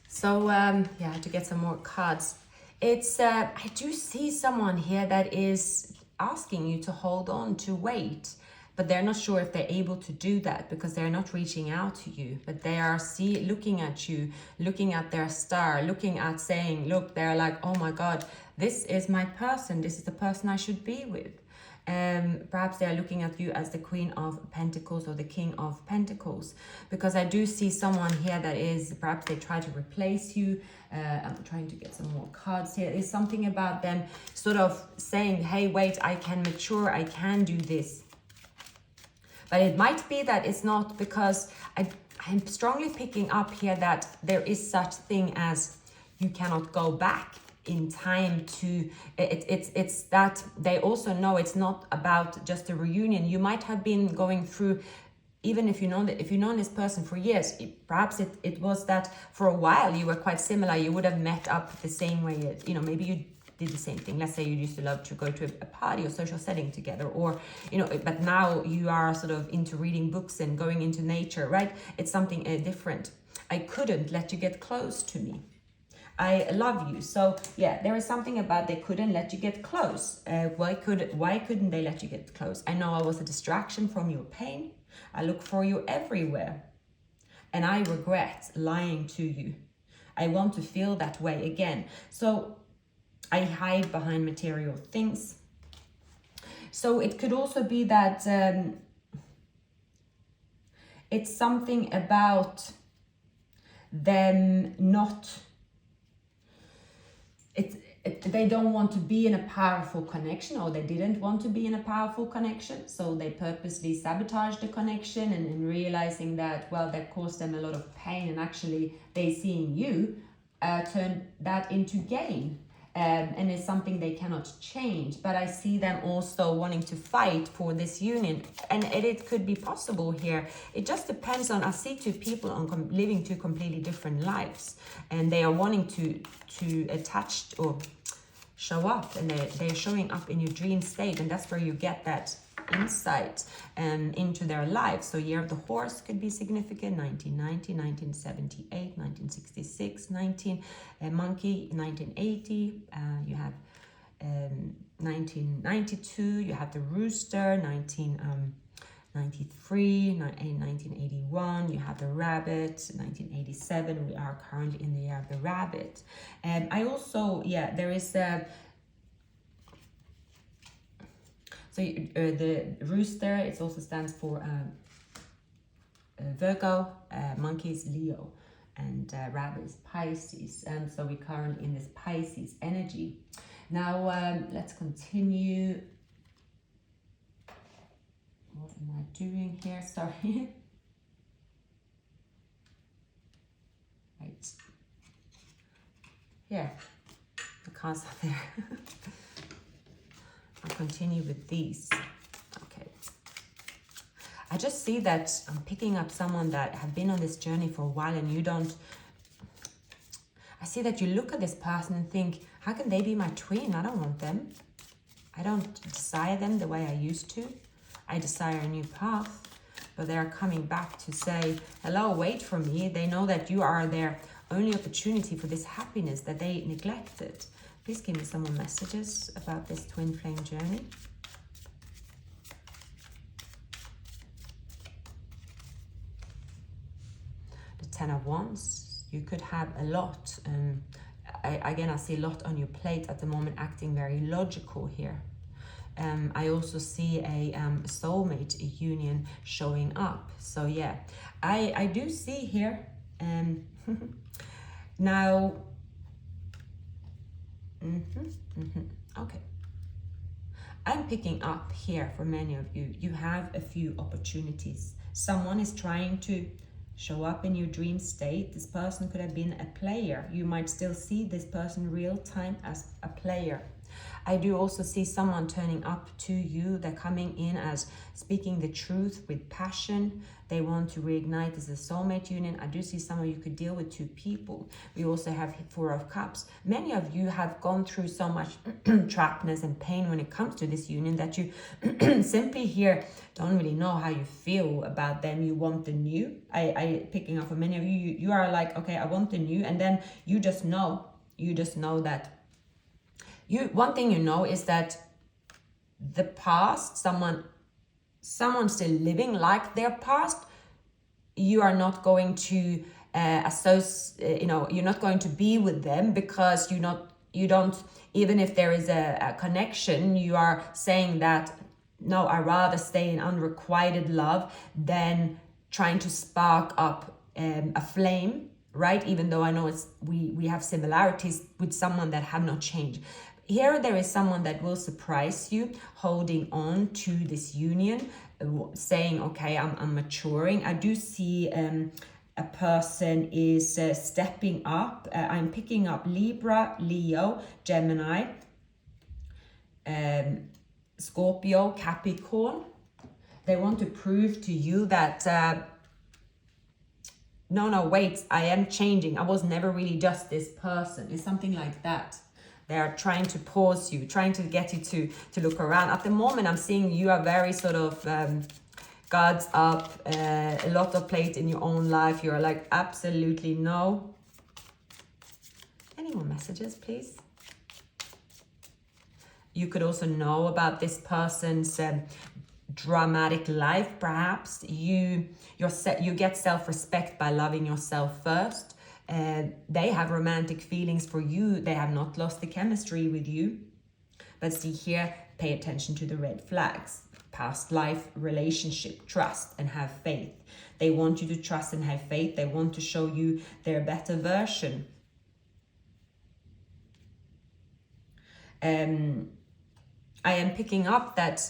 So to get some more cards. It's I do see someone here that is asking you to hold on, to wait, but they're not sure if they're able to do that because they're not reaching out to you. But they are looking at you, looking at their star, looking at saying, look, they're like, oh my God, this is my person. This is the person I should be with. Perhaps they are looking at you as the Queen of Pentacles or the King of Pentacles, because I do see someone here that is, perhaps they try to replace you. I'm trying to get some more cards here. There's something about them sort of saying, hey, wait, I can mature, I can do this. But it might be that it's not, because I'm strongly picking up here that there is such thing as you cannot go back in time to it's that they also know it's not about just a reunion. You might have been going through, even if you've known this person for years, perhaps it was that for a while you were quite similar. You would have met up the same way, maybe you did the same thing. Let's say you used to love to go to a party or social setting together, or but now you are sort of into reading books and going into nature, right? It's something different. I couldn't let you get close to me. I love you. So yeah, there is something about they couldn't let you get close. Why couldn't they let you get close? I know I was a distraction from your pain. I look for you everywhere. And I regret lying to you. I want to feel that way again. So I hide behind material things. So it could also be that it's something about them not... they don't want to be in a powerful connection, or they didn't want to be in a powerful connection, so they purposely sabotaged the connection, and realizing that, well, that caused them a lot of pain, and actually they seeing you turned that into gain. And it's something they cannot change. But I see them also wanting to fight for this union, and it could be possible here. It just depends on, I see two people living two completely different lives, and they are wanting to attach or show up, and they're showing up in your dream state, and that's where you get that insight into their lives. So year of the horse could be significant: 1990, 1978, 1966, monkey, 1980. You have 1992, you have the rooster. 1993, 1981, you have the rabbit. 1987, we are currently in the year of the rabbit. And I also, yeah, there is a, so the rooster, it also stands for Virgo, monkeys, Leo, and rabbit is Pisces. So we're currently in this Pisces energy. Now let's continue. What am I doing here? Sorry. Right. Here, the cards are there. I'll continue with these. Okay. I just see that I'm picking up someone that have been on this journey for a while, and you don't. I see that you look at this person and think, how can they be my twin? I don't want them. I don't desire them the way I used to. I desire a new path. But they are coming back to say, hello, wait for me. They know that you are their only opportunity for this happiness that they neglected. Please give me some more messages about this twin flame journey. The Ten of Wands. You could have a lot. Again, I see a lot on your plate at the moment, acting very logical here. I also see a soulmate union showing up. So yeah, I do see here. Now, okay. I'm picking up here for many of you. You have a few opportunities. Someone is trying to show up in your dream state. This person could have been a player. You might still see this person real time as a player. I do also see someone turning up to you. They're coming in as speaking the truth with passion. They want to reignite this as a soulmate union. I do see someone you could deal with two people. We also have Four of Cups. Many of you have gone through so much trappedness and pain when it comes to this union that you simply here don't really know how you feel about them. You want the new. I picking up for many of you, you are like, okay, I want the new. And then you just know that one thing you know is that the past, someone still living like their past, you are not going to associate, you're not going to be with them because you don't, even if there is a connection, you are saying that, no, I rather stay in unrequited love than trying to spark up a flame, right? Even though I know we have similarities with someone that have not changed. Here there is someone that will surprise you, holding on to this union, saying, okay, I'm maturing. I do see a person is stepping up. I'm picking up Libra, Leo, Gemini, Scorpio, Capricorn. They want to prove to you that, no, wait, I am changing. I was never really just this person. It's something like that. They are trying to pause you, trying to get you to look around. At the moment, I'm seeing you are very sort of guards up, a lot of plate in your own life. You're like, absolutely no. Any more messages, please? You could also know about this person's dramatic life, perhaps. You get self-respect by loving yourself first. They have romantic feelings for you. They have not lost the chemistry with you. But see here, pay attention to the red flags. Past life, relationship, trust, and have faith. They want you to trust and have faith. They want to show you their better version. I am picking up that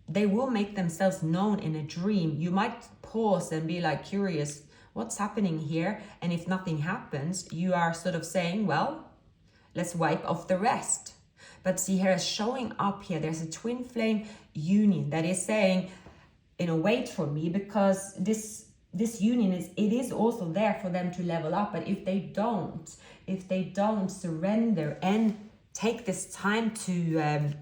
they will make themselves known in a dream. You might pause and be like curious, what's happening here? And if nothing happens, you are sort of saying, well, let's wipe off the rest. But see here, showing up here, there's a twin flame union that is saying, wait for me, because this union is also there for them to level up. But if they don't surrender and take this time to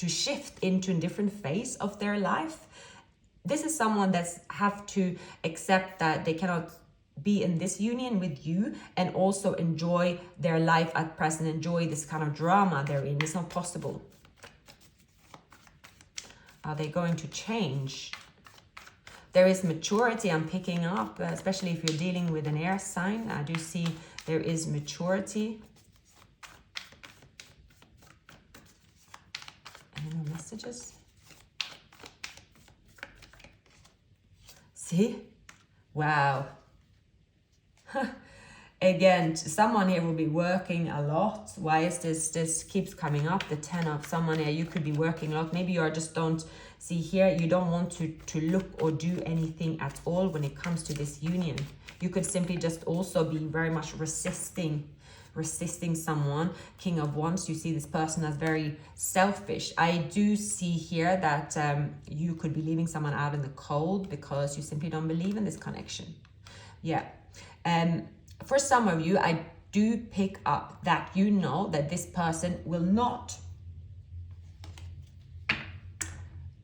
shift into a different phase of their life, this is someone that's have to accept that they cannot be in this union with you and also enjoy their life at present, enjoy this kind of drama they're in. It's not possible. Are they going to change? There is maturity I'm picking up, especially if you're dealing with an air sign. I do see there is maturity. Any more messages? See? Wow. Again, someone here will be working a lot. Why is this keeps coming up? The 10 of someone here, you could be working a lot. Maybe you just don't see here, you don't want to look or do anything at all when it comes to this union. You could simply just also be very much resisting someone. King of Wands, you see this person as very selfish. I do see here that you could be leaving someone out in the cold because you simply don't believe in this connection. Yeah. For some of you, I do pick up that you know that this person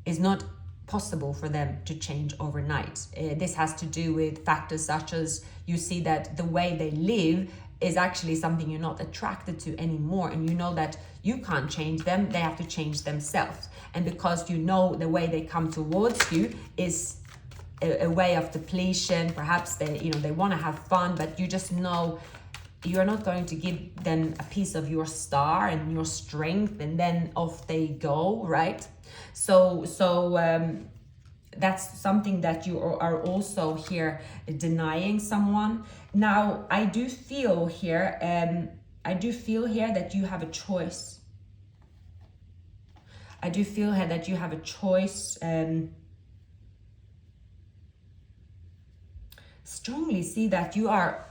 is not possible for them to change overnight. This has to do with factors such as you see that the way they live is actually something you're not attracted to anymore, and you know that you can't change them, they have to change themselves. And because you know the way they come towards you is a way of depletion, perhaps they want to have fun, but you just know you're not going to give them a piece of your star and your strength, and then off they go, right? So that's something that you are also here denying someone. Now, I do feel here that you have a choice. I do feel here that you have a choice. Strongly see that you are.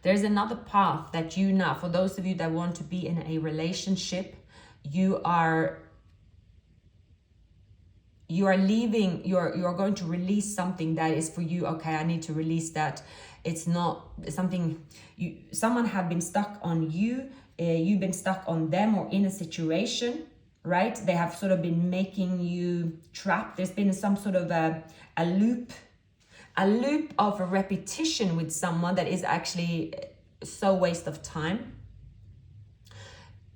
There's another path that you now, for those of you that want to be in a relationship, you are leaving, you're going to release something that is for you. Okay, I need to release that. It's not something someone have been stuck on you, you've been stuck on them or in a situation, right? They have sort of been making you trapped. There's been some sort of a loop of a repetition with someone that is actually so waste of time.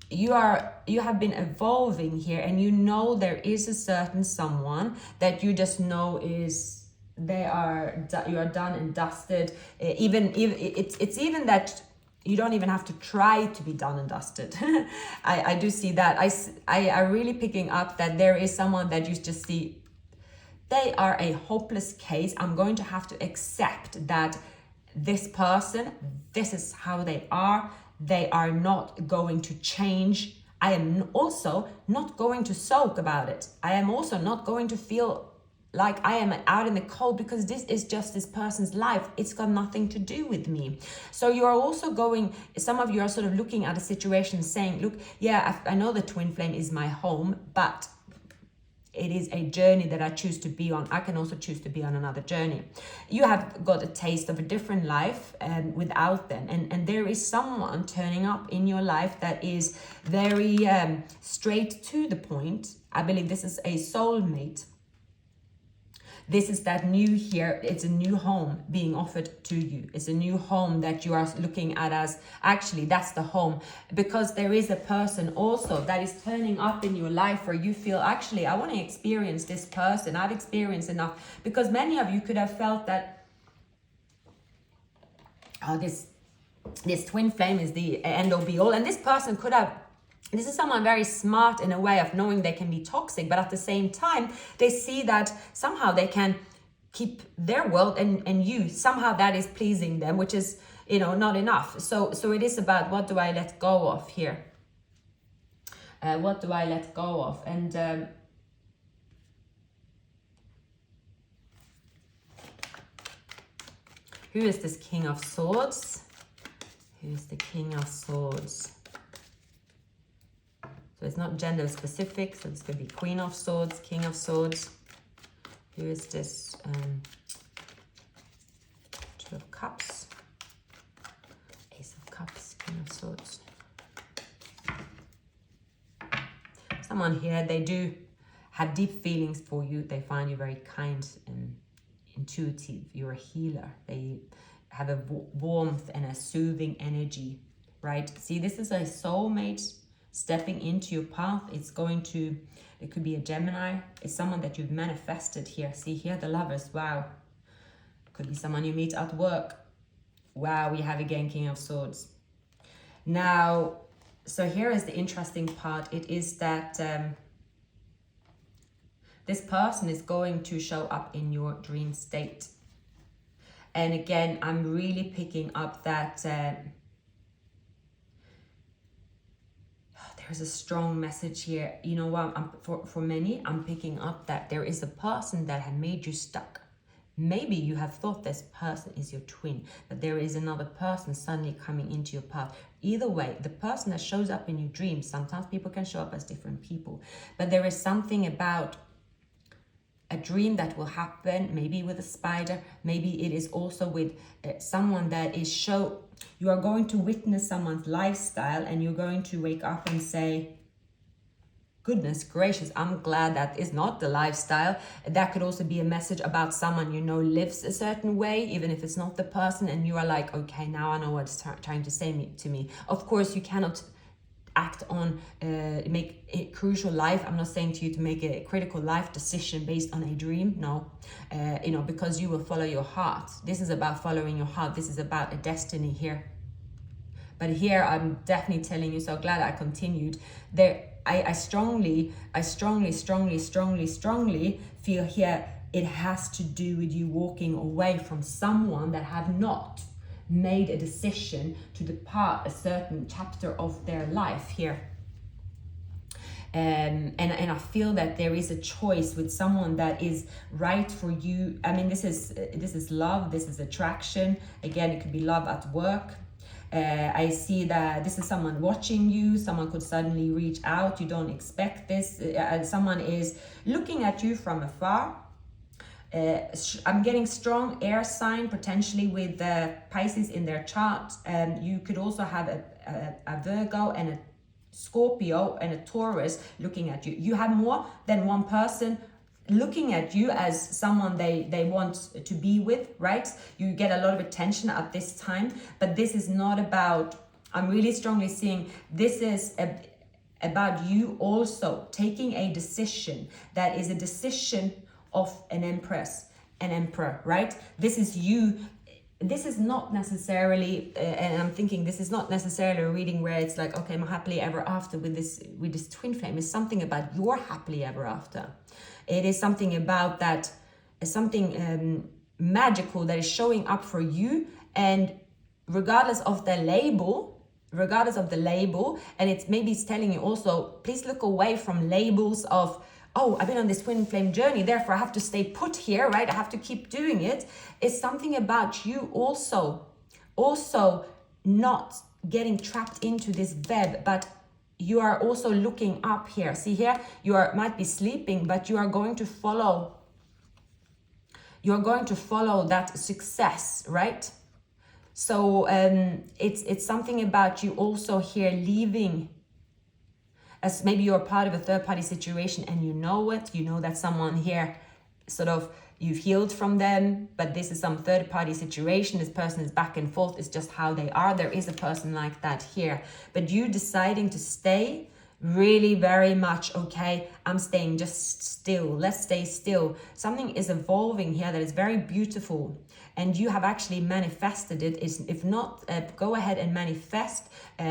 You have been evolving here, and you know there is a certain someone that you just know is you are done and dusted. Even if it's even that you don't even have to try to be done and dusted. I do see that. I really picking up that there is someone that you just see. They are a hopeless case. I'm going to have to accept that this person, this is how they are. They are not going to change. I am also not going to sulk about it. I am also not going to feel like I am out in the cold because this is just this person's life. It's got nothing to do with me. So you are also some of you are sort of looking at a situation saying, look, yeah, I know the twin flame is my home, but it is a journey that I choose to be on. I can also choose to be on another journey. You have got a taste of a different life without them. And there is someone turning up in your life that is very straight to the point. I believe this is a soulmate. This is that new here. It's a new home being offered to you. It's a new home that you are looking at as, actually, that's the home. Because there is a person also that is turning up in your life where you feel, actually, I want to experience this person. I've experienced enough. Because many of you could have felt that, oh, this twin flame is the end all be all. And this person could have, this is someone very smart in a way of knowing they can be toxic, but at the same time, they see that somehow they can keep their world and you, somehow that is pleasing them, which is, not enough. So it is about, what do I let go of here? What do I let go of? And who is this King of Swords? Who is the King of Swords? So it's not gender specific, so this could be Queen of Swords, King of Swords. Who is this? Two of Cups, Ace of Cups, King of Swords. Someone here, they do have deep feelings for you. They find you very kind and intuitive, you're a healer. They have a warmth and a soothing energy, right? See, this is a soulmate stepping into your path. It could be a Gemini. It's someone that you've manifested here. See here, the Lovers, wow. Could be someone you meet at work. Wow, we have again King of Swords. Now, so here is the interesting part. It is that this person is going to show up in your dream state. And again, I'm really picking up that there's a strong message here. You know what? For many, I'm picking up that there is a person that had made you stuck. Maybe you have thought this person is your twin, but there is another person suddenly coming into your path. Either way, the person that shows up in your dreams, sometimes people can show up as different people, but there is something about a dream that will happen, maybe with a spider, maybe it is also with someone that is you are going to witness someone's lifestyle and you're going to wake up and say, goodness gracious, I'm glad that is not the lifestyle. That could also be a message about someone you know lives a certain way, even if it's not the person, and you are like, okay, now I know what it's trying to say to me. Of course, you cannot act on make a crucial life. I'm not saying to you to make a critical life decision based on a dream, no, because you will follow your heart. This is about following your heart. This is about a destiny here. But here I'm definitely telling you, so glad I continued there. I strongly feel here it has to do with you walking away from someone that have not made a decision to depart a certain chapter of their life here. And I feel that there is a choice with someone that is right for you. I mean, this is love, this is attraction. Again, it could be love at work. I see that this is someone watching you. Someone could suddenly reach out. You don't expect this. Someone is looking at you from afar. I'm getting strong air sign, potentially with Pisces in their chart. You could also have a Virgo and a Scorpio and a Taurus looking at you. You have more than one person looking at you as someone they want to be with, right? You get a lot of attention at this time, but this is not about, I'm really strongly seeing this is about you also taking a decision that is a decision of an empress, an emperor, right? This is you. This is not necessarily, and I'm thinking this is not necessarily a reading where it's like, okay, I'm happily ever after with this twin flame. It's something about your happily ever after. It is something about that, something magical that is showing up for you, and regardless of the label, and it's telling you also, please look away from labels of, oh, I've been on this twin flame journey, therefore I have to stay put here, right? I have to keep doing it. It's something about you also not getting trapped into this web, but you are also looking up here. See here, might be sleeping, but you are going to follow that success, right? So it's something about you also here leaving, as maybe you're part of a third-party situation and you know that someone here sort of, you've healed from them, but this is some third-party situation. This person is back and forth. It's just how they are. There is a person like that here. But you deciding to stay really very much, okay, I'm staying just still. Let's stay still. Something is evolving here that is very beautiful. And you have actually manifested it. If not, go ahead and manifest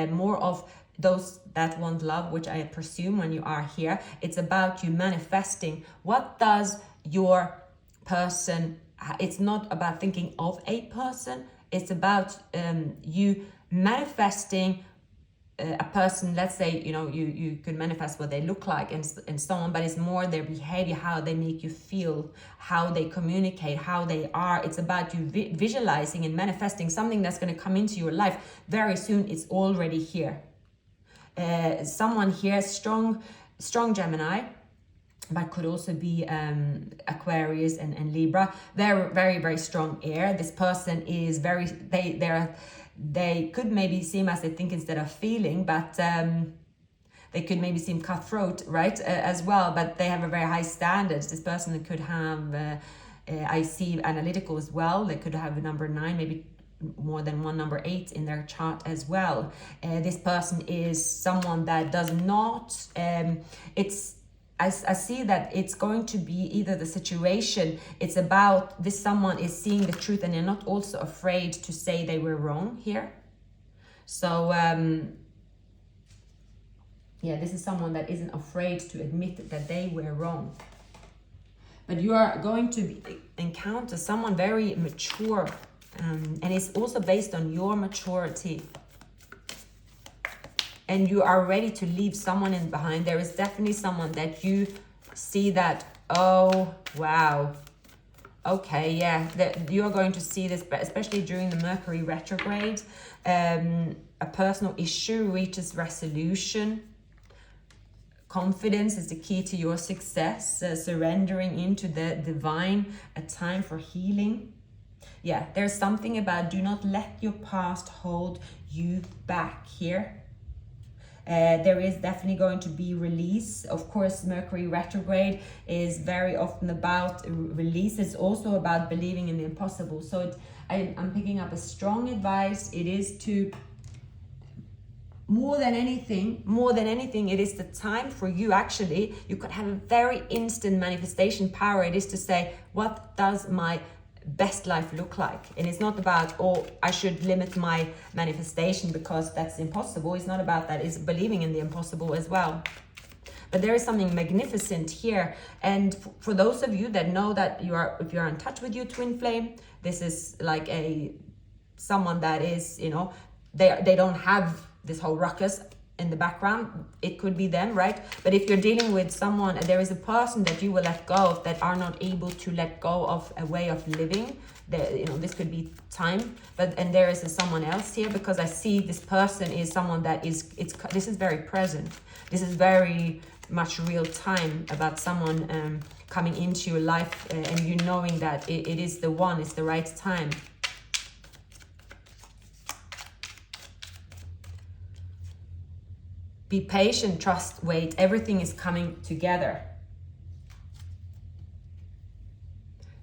more of those that want love, which I presume when you are here. It's about you manifesting. What does your person, it's not about thinking of a person, it's about you manifesting a person. Let's say, you could manifest what they look like and so on, but it's more their behavior, how they make you feel, how they communicate, how they are. It's about you visualizing and manifesting something that's going to come into your life very soon. It's already here. Someone here, strong Gemini, but could also be Aquarius and Libra. They're very, very strong air. This person is very, they could maybe seem as they think instead of feeling, but they could maybe seem cutthroat, right, as well, but they have a very high standards. This person could have I see analytical as well. They could have a number 9, maybe more than one number 8 in their chart as well. This person is someone that does not, I see that it's going to be either the situation, it's about this someone is seeing the truth and they're not also afraid to say they were wrong here. So, yeah, this is someone that isn't afraid to admit that they were wrong. But you are going to encounter someone very mature, and it's also based on your maturity. And you are ready to leave someone in behind. There is definitely someone that you see that, oh, wow. Okay, yeah, you are going to see this, especially during the Mercury retrograde. A personal issue reaches resolution. Confidence is the key to your success. Surrendering into the divine, a time for healing. Yeah, there's something about do not let your past hold you back here. There is definitely going to be release. Of course, Mercury retrograde is very often about release. It's also about believing in the impossible. So I'm picking up a strong advice. It is to, more than anything, it is the time for you actually. You could have a very instant manifestation power. It is to say, what does my best life look like? And it's not about, oh, I should limit my manifestation because that's impossible. It's not about that. It's believing in the impossible as well. But there is something magnificent here. And for those of you that know that if you're in touch with your twin flame, this is like someone that is, they don't have this whole ruckus in the background. It could be them, right? But if you're dealing with someone, there is a person that you will let go of that are not able to let go of a way of living. This could be time, and there is someone else here, because I see this person is someone that this is very present. This is very much real time, about someone coming into your life and you knowing that it is the one, it's the right time. Be patient, trust, wait. Everything is coming together.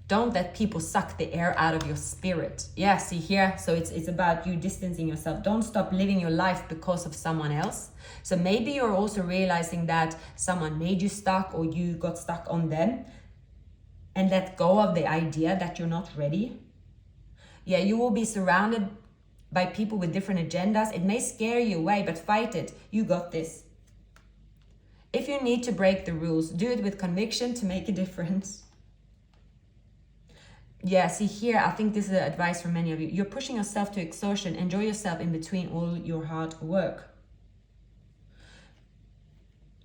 Don't let people suck the air out of your spirit. Yeah, see here, so it's about you distancing yourself. Don't stop living your life because of someone else. So maybe you're also realizing that someone made you stuck, or you got stuck on them, and let go of the idea that you're not ready. Yeah, you will be surrounded by people with different agendas. It may scare you away, but fight it. You got this. If you need to break the rules, do it with conviction to make a difference. Yeah, see here, I think this is advice for many of you. You're pushing yourself to exhaustion. Enjoy yourself in between all your hard work.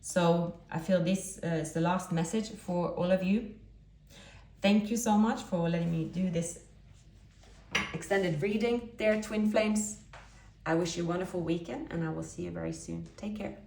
So I feel this is the last message for all of you. Thank you so much for letting me do this extended reading there, twin flames. I wish you a wonderful weekend, and I will see you very soon. Take care.